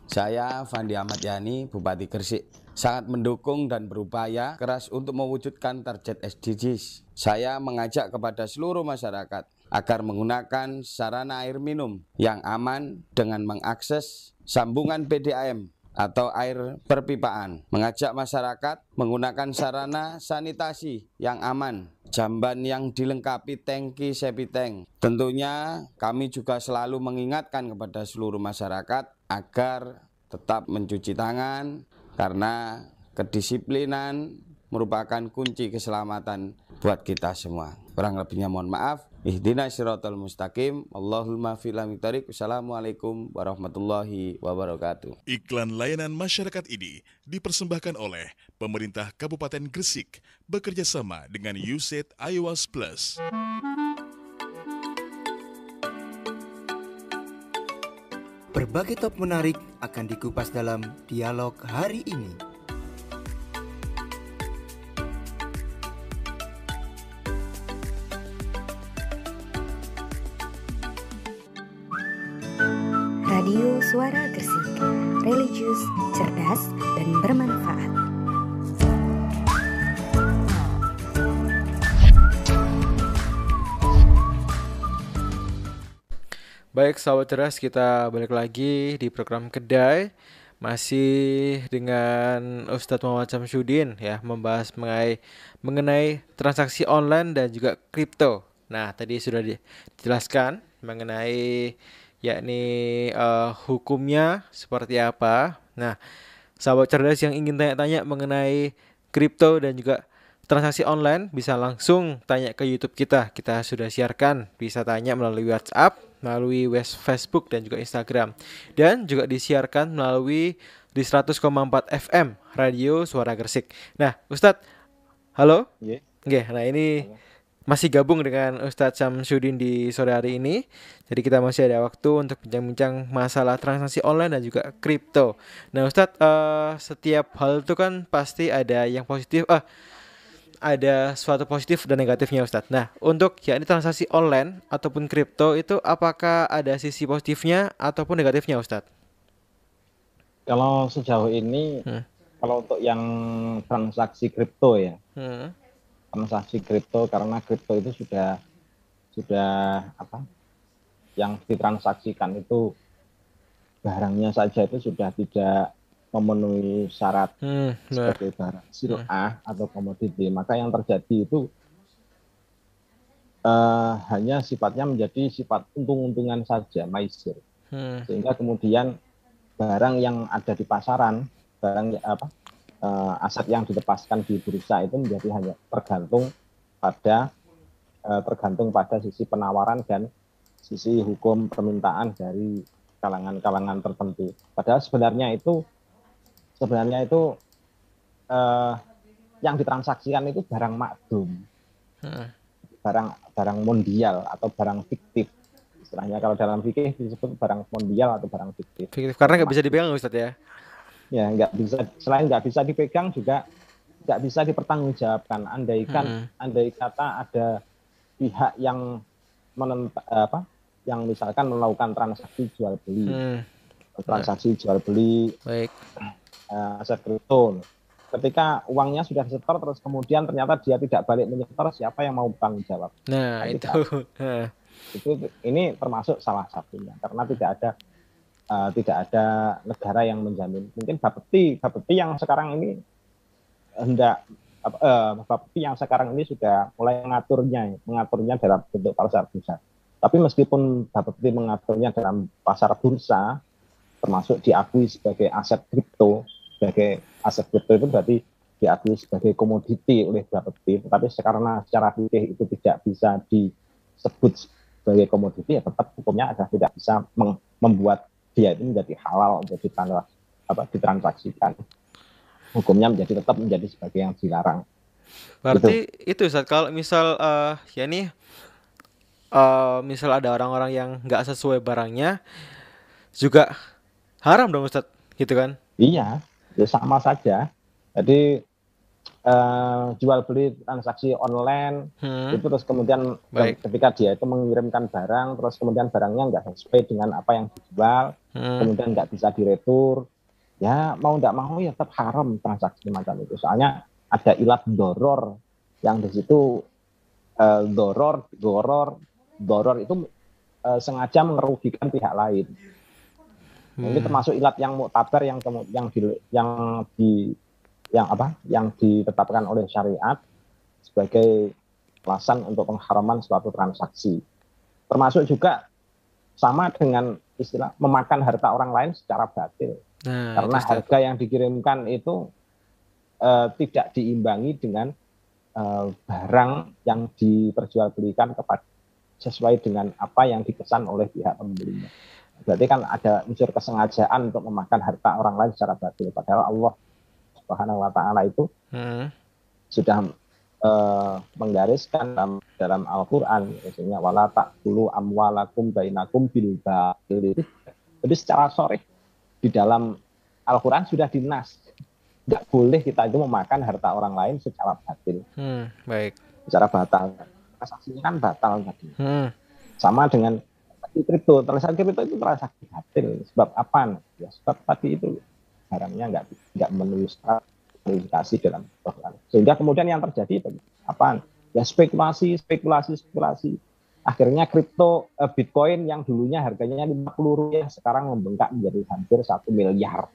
Saya Fandi Ahmad Yani, Bupati Gresik. Sangat mendukung dan berupaya keras untuk mewujudkan target SDGs. Saya mengajak kepada seluruh masyarakat agar menggunakan sarana air minum yang aman dengan mengakses sambungan PDAM atau air perpipaan. Mengajak masyarakat menggunakan sarana sanitasi yang aman, jamban yang dilengkapi tangki septic tank. Tentunya kami juga selalu mengingatkan kepada seluruh masyarakat agar tetap mencuci tangan karena kedisiplinan merupakan kunci keselamatan buat kita semua. Kurang lebihnya mohon maaf. Ihdinas siratal mustaqim. Allahumma fil amiqtarik. Wassalamualaikum warahmatullahi wabarakatuh. Iklan layanan masyarakat ini dipersembahkan oleh Pemerintah Kabupaten Gresik bekerjasama dengan USAID iOS Plus. Berbagai top menarik akan dikupas dalam dialog hari ini. Radio Suara Gresik, religius, cerdas, dan bermanfaat. Baik, sahabat cerdas, kita balik lagi di program Kedai. Masih dengan Ustadz Muhammad Syamsuddin ya, membahas mengenai transaksi online dan juga kripto. Nah, tadi sudah dijelaskan mengenai yakni hukumnya seperti apa. Nah, sahabat cerdas yang ingin tanya-tanya mengenai kripto dan juga transaksi online bisa langsung tanya ke YouTube kita. Kita sudah siarkan, bisa tanya melalui WhatsApp, melalui Facebook dan juga Instagram. Dan juga disiarkan melalui di 100,4 FM Radio Suara Gresik. Nah, Ustadz, halo? Iya. Oke, nah ini masih gabung dengan Ustadz Syamsuddin di sore hari ini. Jadi kita masih ada waktu untuk bincang-bincang masalah transaksi online dan juga kripto. Nah Ustadz, setiap hal itu kan pasti ada yang positif, ada suatu positif dan negatifnya Ustadz. Nah untuk yakni transaksi online ataupun kripto itu apakah ada sisi positifnya ataupun negatifnya Ustadz? Kalau sejauh ini, kalau untuk yang transaksi kripto ya, transaksi kripto, karena kripto itu sudah apa? Yang ditransaksikan itu barangnya saja itu sudah tidak memenuhi syarat sebagai barang sil'ah atau komoditi. Maka yang terjadi itu hanya sifatnya menjadi sifat untung-untungan saja, maisir. Sehingga kemudian barang yang ada di pasaran, barang aset yang dilepaskan di bursa itu menjadi hanya tergantung pada sisi penawaran dan sisi hukum permintaan dari kalangan-kalangan tertentu. Padahal sebenarnya itu yang ditransaksikan itu barang makdum, barang mondial atau barang fiktif. Istilahnya kalau dalam fikih disebut barang mondial atau barang fiktif. Karena nggak bisa dipegang Ustadz ya? Ya, nggak bisa. Selain nggak bisa dipegang juga nggak bisa dipertanggungjawabkan. Andai kata ada pihak yang yang misalkan melakukan transaksi jual beli, aset kripto. Ketika uangnya sudah disetor terus kemudian ternyata dia tidak balik menyetor, siapa yang mau bertanggung jawab? Nah itu. Ini termasuk salah satunya karena tidak ada negara yang menjamin. Mungkin Bapeti yang sekarang ini Bapeti yang sekarang ini sudah mulai mengaturnya dalam bentuk pasar bursa. Tapi meskipun Bapeti mengaturnya dalam pasar bursa, termasuk diakui sebagai aset kripto, itu berarti diakui sebagai komoditi oleh Bapeti. Tapi karena secara fikih itu tidak bisa disebut sebagai komoditi, ya tetap hukumnya adalah tidak bisa membuat dia itu menjadi halal untuk ditransaksikan. Hukumnya tetap menjadi sebagai yang dilarang. Berarti itu Ustaz, kalau misal misal ada orang-orang yang nggak sesuai barangnya juga haram dong Ustaz, gitu kan? Iya, ya sama saja. Jadi jual beli transaksi online itu terus kemudian ketika dia itu mengirimkan barang terus kemudian barangnya nggak sesuai dengan apa yang dijual, kemudian nggak bisa diretur, ya mau nggak mau ya tetap haram transaksi macam itu. Soalnya ada ilat doror yang di situ doror itu sengaja merugikan pihak lain. Ini termasuk ilat yang muktabar yang ditetapkan oleh syariat sebagai alasan untuk pengharaman suatu transaksi. Termasuk juga sama dengan istilah memakan harta orang lain secara batil. Karena harga yang dikirimkan itu tidak diimbangi dengan barang yang diperjualbelikan sesuai dengan apa yang dipesan oleh pihak pembelinya. Berarti kan ada unsur kesengajaan untuk memakan harta orang lain secara batil. Padahal Allah Subhanahu wa ta'ala itu sudah menggariskan dalam Al-Quran, misalnya wala ta'kulu amwalakum bainakum bil batil. Jadi secara sharih di dalam Al-Quran sudah dinas, nggak boleh kita itu memakan harta orang lain secara batil. Baik. Secara batal, transaksinya kan batal tadi. Sama dengan kripto, transaksi kripto itu transaksi batil. Sebab apa? Ya sebab tadi itu barangnya nggak memenuhi syarat kualifikasi dalam Quran. Sehingga kemudian yang terjadi apa? Ya spekulasi. Akhirnya kripto Bitcoin yang dulunya harganya 50 rupiah sekarang membengkak menjadi hampir 1 miliar.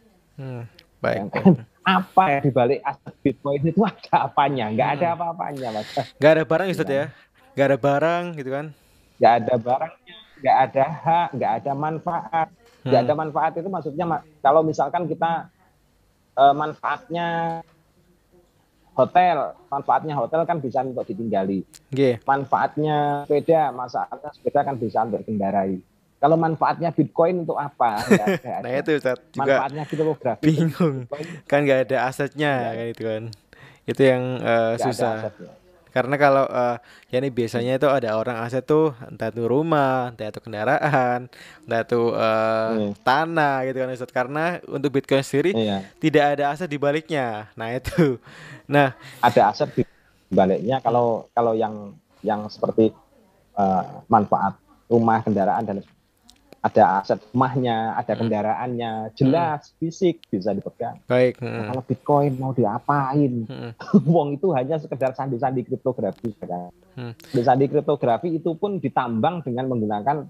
Baik. Apa yang dibalik aset Bitcoin itu ada apanya? Nggak ada apa-apanya, Mas. Nggak ada barang Ustaz ya? Nggak ada barang gitu kan? Nggak ada barangnya, nggak ada hak, nggak ada manfaat. Nggak ada manfaat itu maksudnya kalau misalkan kita manfaatnya hotel, manfaatnya hotel kan bisa untuk ditinggali. Manfaatnya sepeda kan bisa untuk dikendarai. Kalau manfaatnya Bitcoin untuk apa? Nggak ada. Nah itu Ustaz juga manfaatnya kriptografi bingung kan nggak ada asetnya kan itu kan. Itu yang susah. Karena kalau ya ini biasanya itu ada orang aset tuh entah itu rumah, entah itu kendaraan, entah itu tanah gitu kan Ustaz. Karena untuk Bitcoin sendiri tidak ada aset di baliknya. Nah itu. Nah, ada aset di baliknya kalau yang seperti manfaat rumah, kendaraan dan ada aset rumahnya, ada kendaraannya, jelas fisik bisa dipegang. Baik. Nah, kalau Bitcoin mau diapain? Wong itu hanya sekedar sandi-sandi kriptografi. Sandi kriptografi itu pun ditambang dengan menggunakan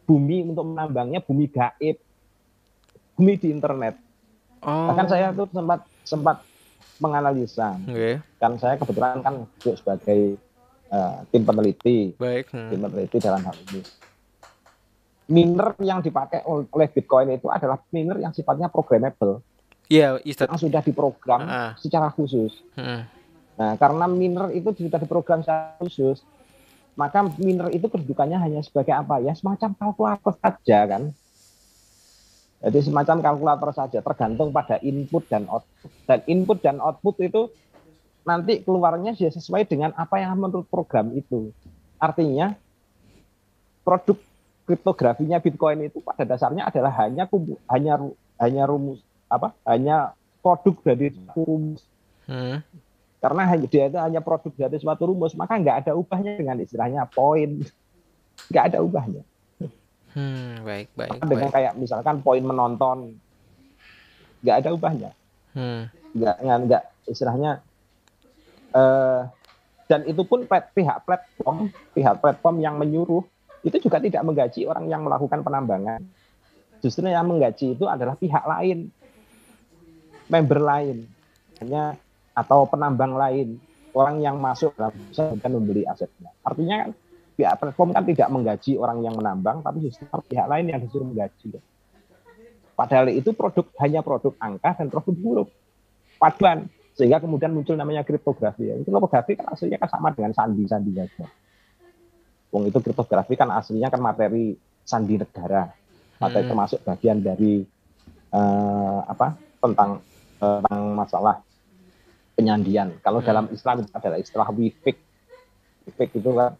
bumi untuk menambangnya bumi gaib, bumi di internet. Bahkan saya tuh sempat menganalisa. Kan saya kebetulan kan sebagai tim peneliti. Tim peneliti dalam hal ini. Miner yang dipakai oleh Bitcoin itu adalah miner yang sifatnya programmable. Iya, yang sudah diprogram secara khusus. Nah, karena miner itu sudah diprogram secara khusus, maka miner itu kedudukannya hanya sebagai apa? Ya semacam kalkulator saja kan. Jadi semacam kalkulator saja, tergantung pada input dan output. Dan input dan output itu nanti keluarnya sesuai dengan apa yang menurut program itu. Artinya produk kriptografinya Bitcoin itu pada dasarnya adalah hanya rumus hanya produk dari suatu rumus. Karena dia itu hanya produk dari suatu rumus, maka nggak ada ubahnya dengan istilahnya poin, nggak ada ubahnya. Baik. Dengan kayak misalkan poin menonton, nggak ada ubahnya. Nggak istilahnya. Dan itu pun pihak platform yang menyuruh itu juga tidak menggaji orang yang melakukan penambangan. Justru yang menggaji itu adalah pihak lain, member lain, atau penambang lain, orang yang masuk dalam usaha dan membeli asetnya. Artinya kan pihak platform kan tidak menggaji orang yang menambang, tapi justru pihak lain yang disuruh menggaji. Padahal itu hanya produk angka dan produk huruf paduan, sehingga kemudian muncul namanya kriptografi. Kriptografi kan aslinya kan sama dengan sandi-sandi saja. Wong itu kriptografi kan aslinya kan materi sandi negara, materi termasuk bagian dari tentang masalah penyandian. Kalau dalam Islam itu adalah istilah wifik. Wifik itu kan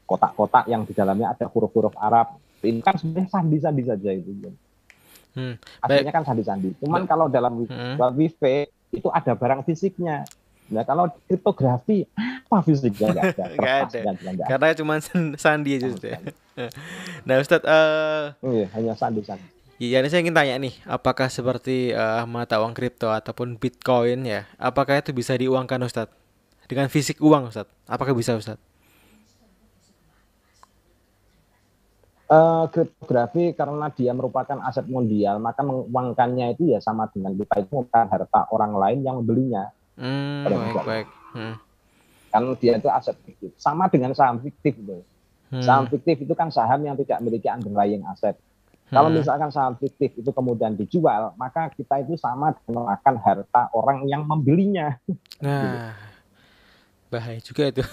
kotak-kotak yang di dalamnya ada huruf-huruf Arab. Ini kan sebenarnya sandi-sandi saja itu. Aslinya kan sandi-sandi. Cuman kalau dalam wifik itu ada barang fisiknya. Nah kalau kriptografi apa fisiknya nggak ada. Karena cuma sandi aja sudah. Nah Ustadz, hanya sandi-sandi. Iya, ini saya ingin tanya nih, apakah seperti mata uang kripto ataupun Bitcoin ya, apakah itu bisa diuangkan Ustadz? Dengan fisik uang Ustadz, apakah bisa Ustadz? Kriptografi karena dia merupakan aset mondial, maka menguangkannya itu ya sama dengan kita itu merupakan harta orang lain yang membelinya. Baik. Kan dia itu aset fiktif, sama dengan saham fiktif itu. Saham fiktif itu kan saham yang tidak memiliki underlying aset. Kalau misalkan saham fiktif itu kemudian dijual, maka kita itu sama dengan akan harta orang yang membelinya. Nah, bahaya juga itu.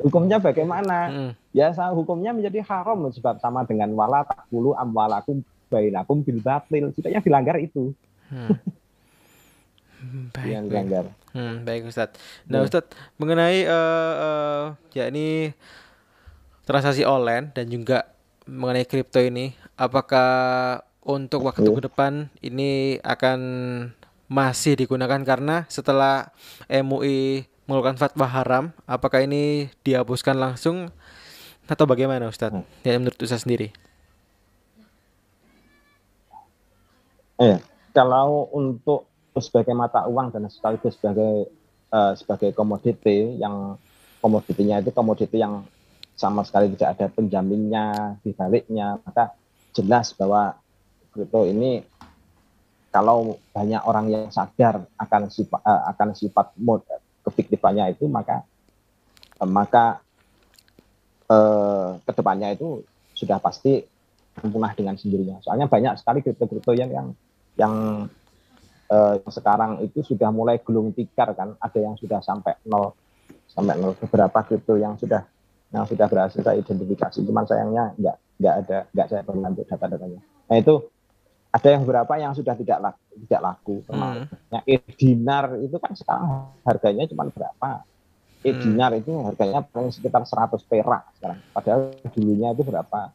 Hukumnya bagaimana? Ya, hukumnya menjadi haram sebab sama dengan wala taqulu amwalakum bainakum bil batil. Setidaknya dilanggar itu. Baik Ustadz. Nah Ustadz, mengenai yakni transaksi online dan juga mengenai kripto ini, apakah untuk waktu ke depan ini akan masih digunakan karena setelah MUI mengeluarkan fatwa haram, apakah ini dihapuskan langsung atau bagaimana Ustadz? Ya menurut Ustadz sendiri. Kalau untuk sebagai mata uang dan sekaligus sebagai komoditi yang komoditinya itu komoditi yang sama sekali tidak ada penjaminnya di baliknya, maka jelas bahwa kripto ini kalau banyak orang yang sadar akan sifat kefiktifannya itu, maka kedepannya itu sudah pasti punah dengan sendirinya. Soalnya banyak sekali kripto-kripto yang sekarang itu sudah mulai gulung tikar kan, ada yang sudah sampai nol beberapa kripto yang sudah berhasil saya identifikasi, cuman sayangnya nggak saya pernah untuk data-datanya. Nah itu ada yang beberapa yang sudah tidak laku termasuknya dinar itu kan sekarang harganya cuma berapa? Dinar itu harganya paling sekitar 100 perak sekarang, padahal dulunya itu berapa?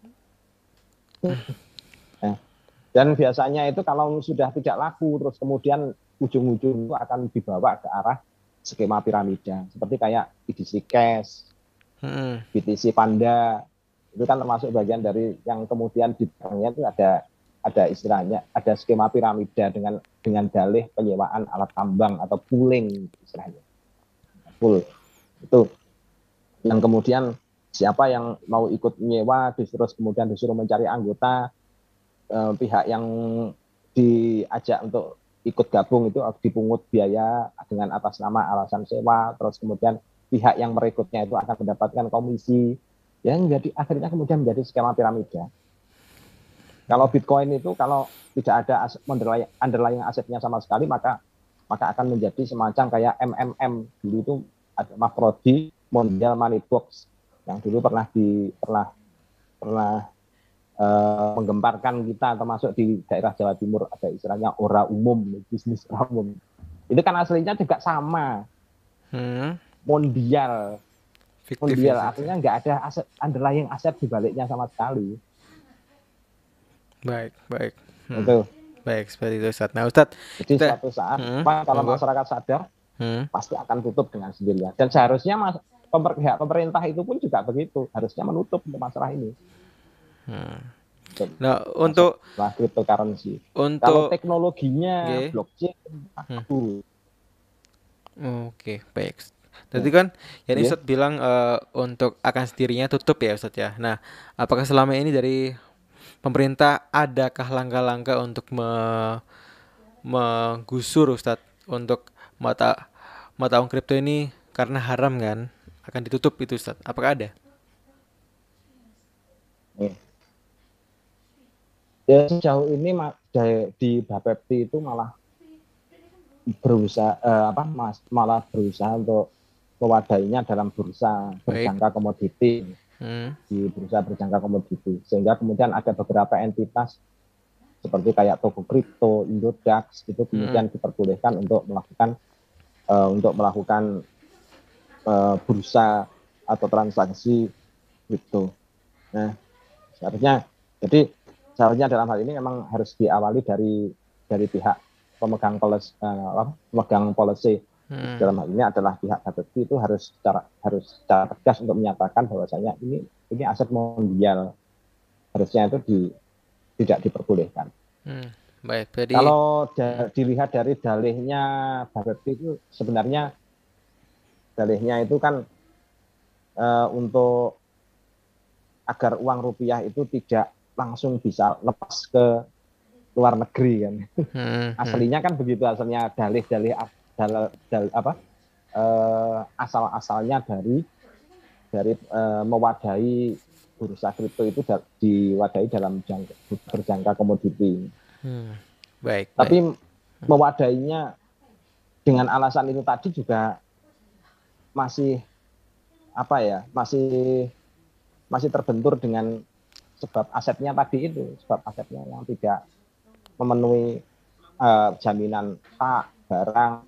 Dan biasanya itu kalau sudah tidak laku terus kemudian ujung-ujung itu akan dibawa ke arah skema piramida seperti kayak BTC Cash, BTC Panda, itu kan termasuk bagian dari yang kemudian di belakangnya itu ada istilahnya, ada skema piramida dengan dalih penyewaan alat tambang atau pooling istilahnya. Pool itu yang kemudian siapa yang mau ikut menyewa terus kemudian disuruh mencari anggota, pihak yang diajak untuk ikut gabung itu dipungut biaya dengan atas nama alasan sewa, terus kemudian pihak yang merekrutnya itu akan mendapatkan komisi, yang jadi akhirnya kemudian menjadi skema piramida. Kalau Bitcoin itu kalau tidak ada underlying asetnya sama sekali, maka akan menjadi semacam kayak MMM. Dulu itu ada Mavrodi Mondial Money Box yang dulu pernah menggemparkan kita, termasuk di daerah Jawa Timur ada istilahnya ora umum, bisnis ora umum. Itu kan aslinya juga sama. Mondial. Mondial artinya nggak ada underlying aset di baliknya sama sekali. Baik. Itu. Baik, seperti itu Ustaz. Nah Ustaz, jadi suatu saat kalau masyarakat sadar pasti akan tutup dengan sendirinya. Dan seharusnya pihak pemerintah itu pun juga begitu, harusnya menutup untuk masalah ini. Nah, untuk cryptocurrency. Kalau teknologinya blockchain, Oke, baik. Tadi kan yang Ustaz bilang untuk akan sendirinya tutup ya Ustaz ya. Nah, apakah selama ini dari pemerintah adakah langkah-langkah untuk menggusur Ustaz untuk mata uang kripto ini karena haram kan akan ditutup itu Ustaz? Apakah ada? Ya sejauh ini di Bapepti itu malah berusaha untuk mewadahinya dalam bursa berjangka komoditi, di bursa berjangka komoditi, sehingga kemudian ada beberapa entitas seperti kayak toko kripto, Indodax itu kemudian diperbolehkan untuk melakukan bursa atau transaksi kripto. Nah, seharusnya dalam hal ini memang harus diawali dari pihak pemegang policy. Dalam hal ini adalah pihak Bapepti itu harus secara tegas untuk menyatakan bahwasanya ini aset mondial, harusnya itu tidak diperbolehkan. Baik, jadi kalau dilihat dari dalihnya Bapepti itu sebenarnya dalihnya itu kan untuk agar uang rupiah itu tidak langsung bisa lepas ke luar negeri kan. Aslinya kan begitu, asalnya dalih-dalih asal-asalnya dari mewadahi bursa kripto itu diwadahi dalam berjangka komoditi. Baik. Tapi mewadahinya dengan alasan itu tadi juga masih terbentur dengan sebab asetnya tadi itu, sebab asetnya yang tidak memenuhi jaminan hak, barang,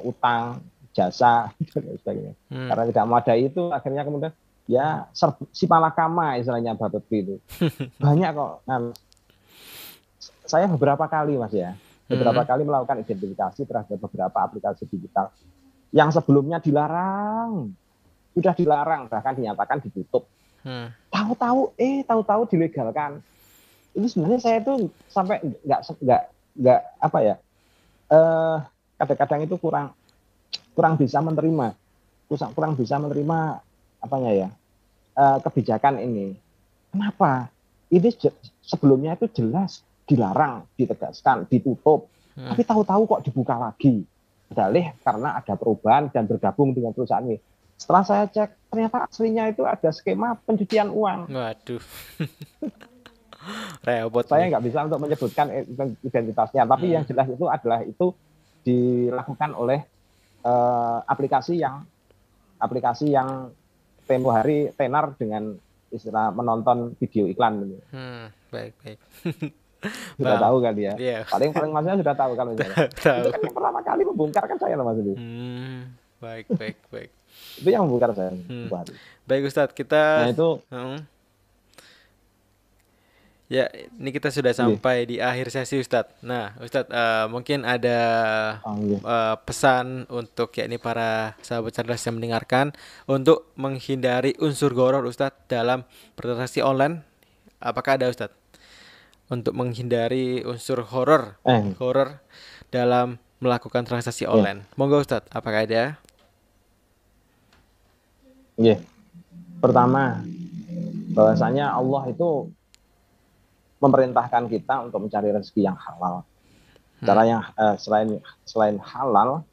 utang, jasa, dan sebagainya. Karena tidak memadai itu akhirnya kemudian ya si malakama istilahnya Bapepti itu. Banyak kok. Nah, saya beberapa kali melakukan identifikasi terhadap beberapa aplikasi digital yang sebelumnya sudah dilarang, bahkan dinyatakan ditutup. Tahu-tahu dilegalkan. Ini sebenarnya saya itu sampai nggak kadang-kadang itu kurang bisa menerima kebijakan ini. Kenapa? Ini sebelumnya itu jelas dilarang, ditegaskan, ditutup, tapi tahu-tahu kok dibuka lagi. Dalih karena ada perubahan dan bergabung dengan perusahaan ini. Setelah saya cek, ternyata aslinya itu ada skema pencucian uang. Waduh. Repot. Saya nggak bisa untuk menyebutkan identitasnya, tapi yang jelas itu adalah itu dilakukan oleh aplikasi yang tempo hari tenar dengan istilah menonton video iklan. Baik. Sudah tahu kan dia? Yeah. Paling masnya sudah tahu kalau misalnya. Itu kan yang pertama kali membongkar kan saya loh Mas Udi. Baik. Itu yang membongkar saya. Baik Ustadz, kita nah itu ya, ini kita sudah sampai di akhir sesi Ustadz. Nah Ustadz, mungkin ada pesan untuk yakni para sahabat cerdas yang mendengarkan untuk menghindari unsur horor Ustadz dalam transaksi online. Apakah ada Ustadz? Untuk menghindari unsur horor dalam melakukan transaksi online. Monggo Ustadz, apakah ada? Pertama, bahwasanya Allah itu memerintahkan kita untuk mencari rezeki yang halal. Cara yang selain halal,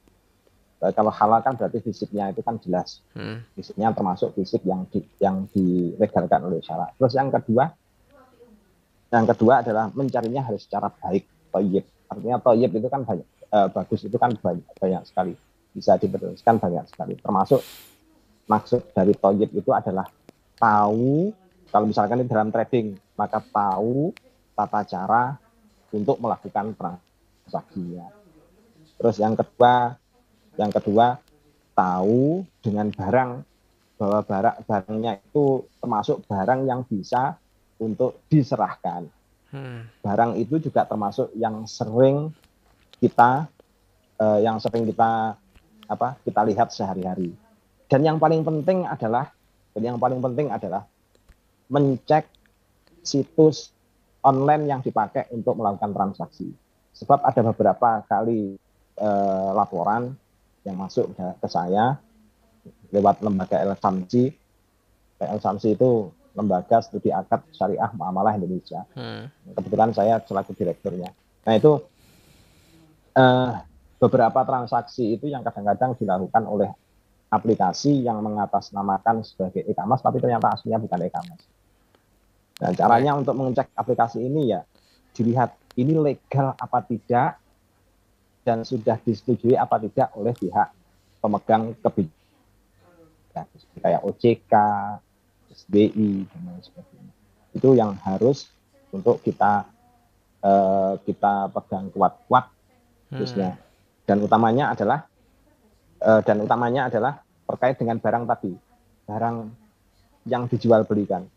kalau halal kan berarti fisiknya itu kan jelas. Fisiknya termasuk fisik yang dilegalkan oleh syara. Terus yang kedua adalah mencarinya harus secara baik, thayyib. Artinya thayyib itu kan banyak, bagus itu kan banyak sekali, bisa diteruskan banyak sekali. Termasuk maksud dari thayyib itu adalah tahu. Kalau misalkan di dalam trading, maka tahu tata cara untuk melakukan transaksinya. Terus yang kedua tahu dengan barang, bahwa barangnya itu termasuk barang yang bisa untuk diserahkan. Barang itu juga termasuk yang sering kita lihat sehari-hari. Dan yang paling penting adalah mencek situs online yang dipakai untuk melakukan transaksi. Sebab ada beberapa kali laporan yang masuk ke saya lewat lembaga El-Samsi. El-Samsi itu lembaga studi akad syariah muamalah Indonesia. Kebetulan saya selaku direkturnya. Nah itu beberapa transaksi itu yang kadang-kadang dilakukan oleh aplikasi yang mengatasnamakan sebagai e-commerce, tapi ternyata aslinya bukan e-commerce. Nah, caranya untuk mengecek aplikasi ini ya dilihat ini legal apa tidak dan sudah disetujui apa tidak oleh pihak pemegang kebijakan kayak OJK, SBI dan lain sebagainya. Itu yang harus untuk kita pegang kuat-kuat khususnya. Dan utamanya adalah terkait dengan barang tadi, barang yang dijual belikan.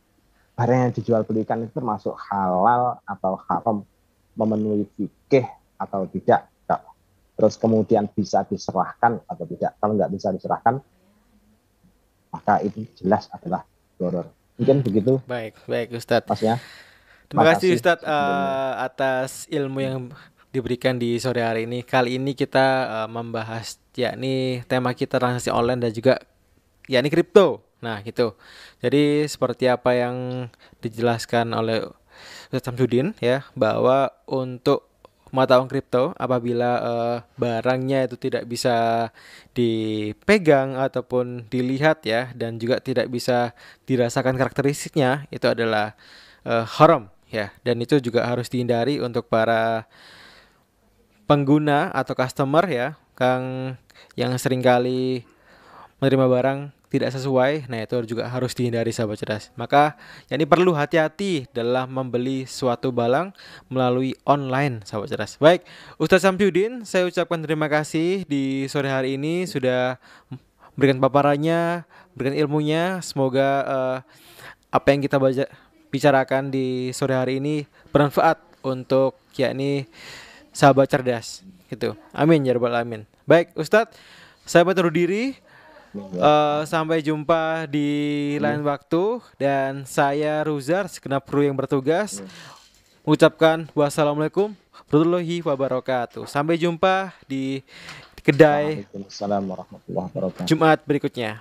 Barang yang dijual belikan itu termasuk halal atau haram, memenuhi fikih atau tidak. Terus kemudian bisa diserahkan atau tidak. Kalau nggak bisa diserahkan, maka itu jelas adalah horor. Mungkin begitu. Baik Ustadz. Mas ya. Terima kasih Ustadz atas ilmu yang diberikan di sore hari ini. Kali ini kita membahas yakni tema kita transaksi online dan juga yakni kripto. Nah gitu. Jadi seperti apa yang dijelaskan oleh Ustadz Samsudin ya, bahwa untuk mata uang kripto apabila barangnya itu tidak bisa dipegang ataupun dilihat ya, dan juga tidak bisa dirasakan karakteristiknya, itu adalah haram ya, dan itu juga harus dihindari untuk para pengguna atau customer ya, yang seringkali menerima barang tidak sesuai. Nah itu juga harus dihindari sahabat cerdas. Maka ini perlu hati-hati dalam membeli suatu barang melalui online sahabat cerdas. Baik, Ustadz Samsudin, saya ucapkan terima kasih di sore hari ini sudah memberikan paparannya, berikan ilmunya. Semoga apa yang kita bicarakan di sore hari ini bermanfaat untuk yakni sahabat cerdas gitu. Amin ya rabbal alamin. Baik Ustadz, saya berterus diri. Sampai jumpa di lain waktu, dan saya Ruzar segenap kru yang bertugas mengucapkan wassalamualaikum warahmatullahi wabarakatuh. Sampai jumpa di kedai Waalaikumsalam warahmatullahi wabarakatuh. Jumat berikutnya.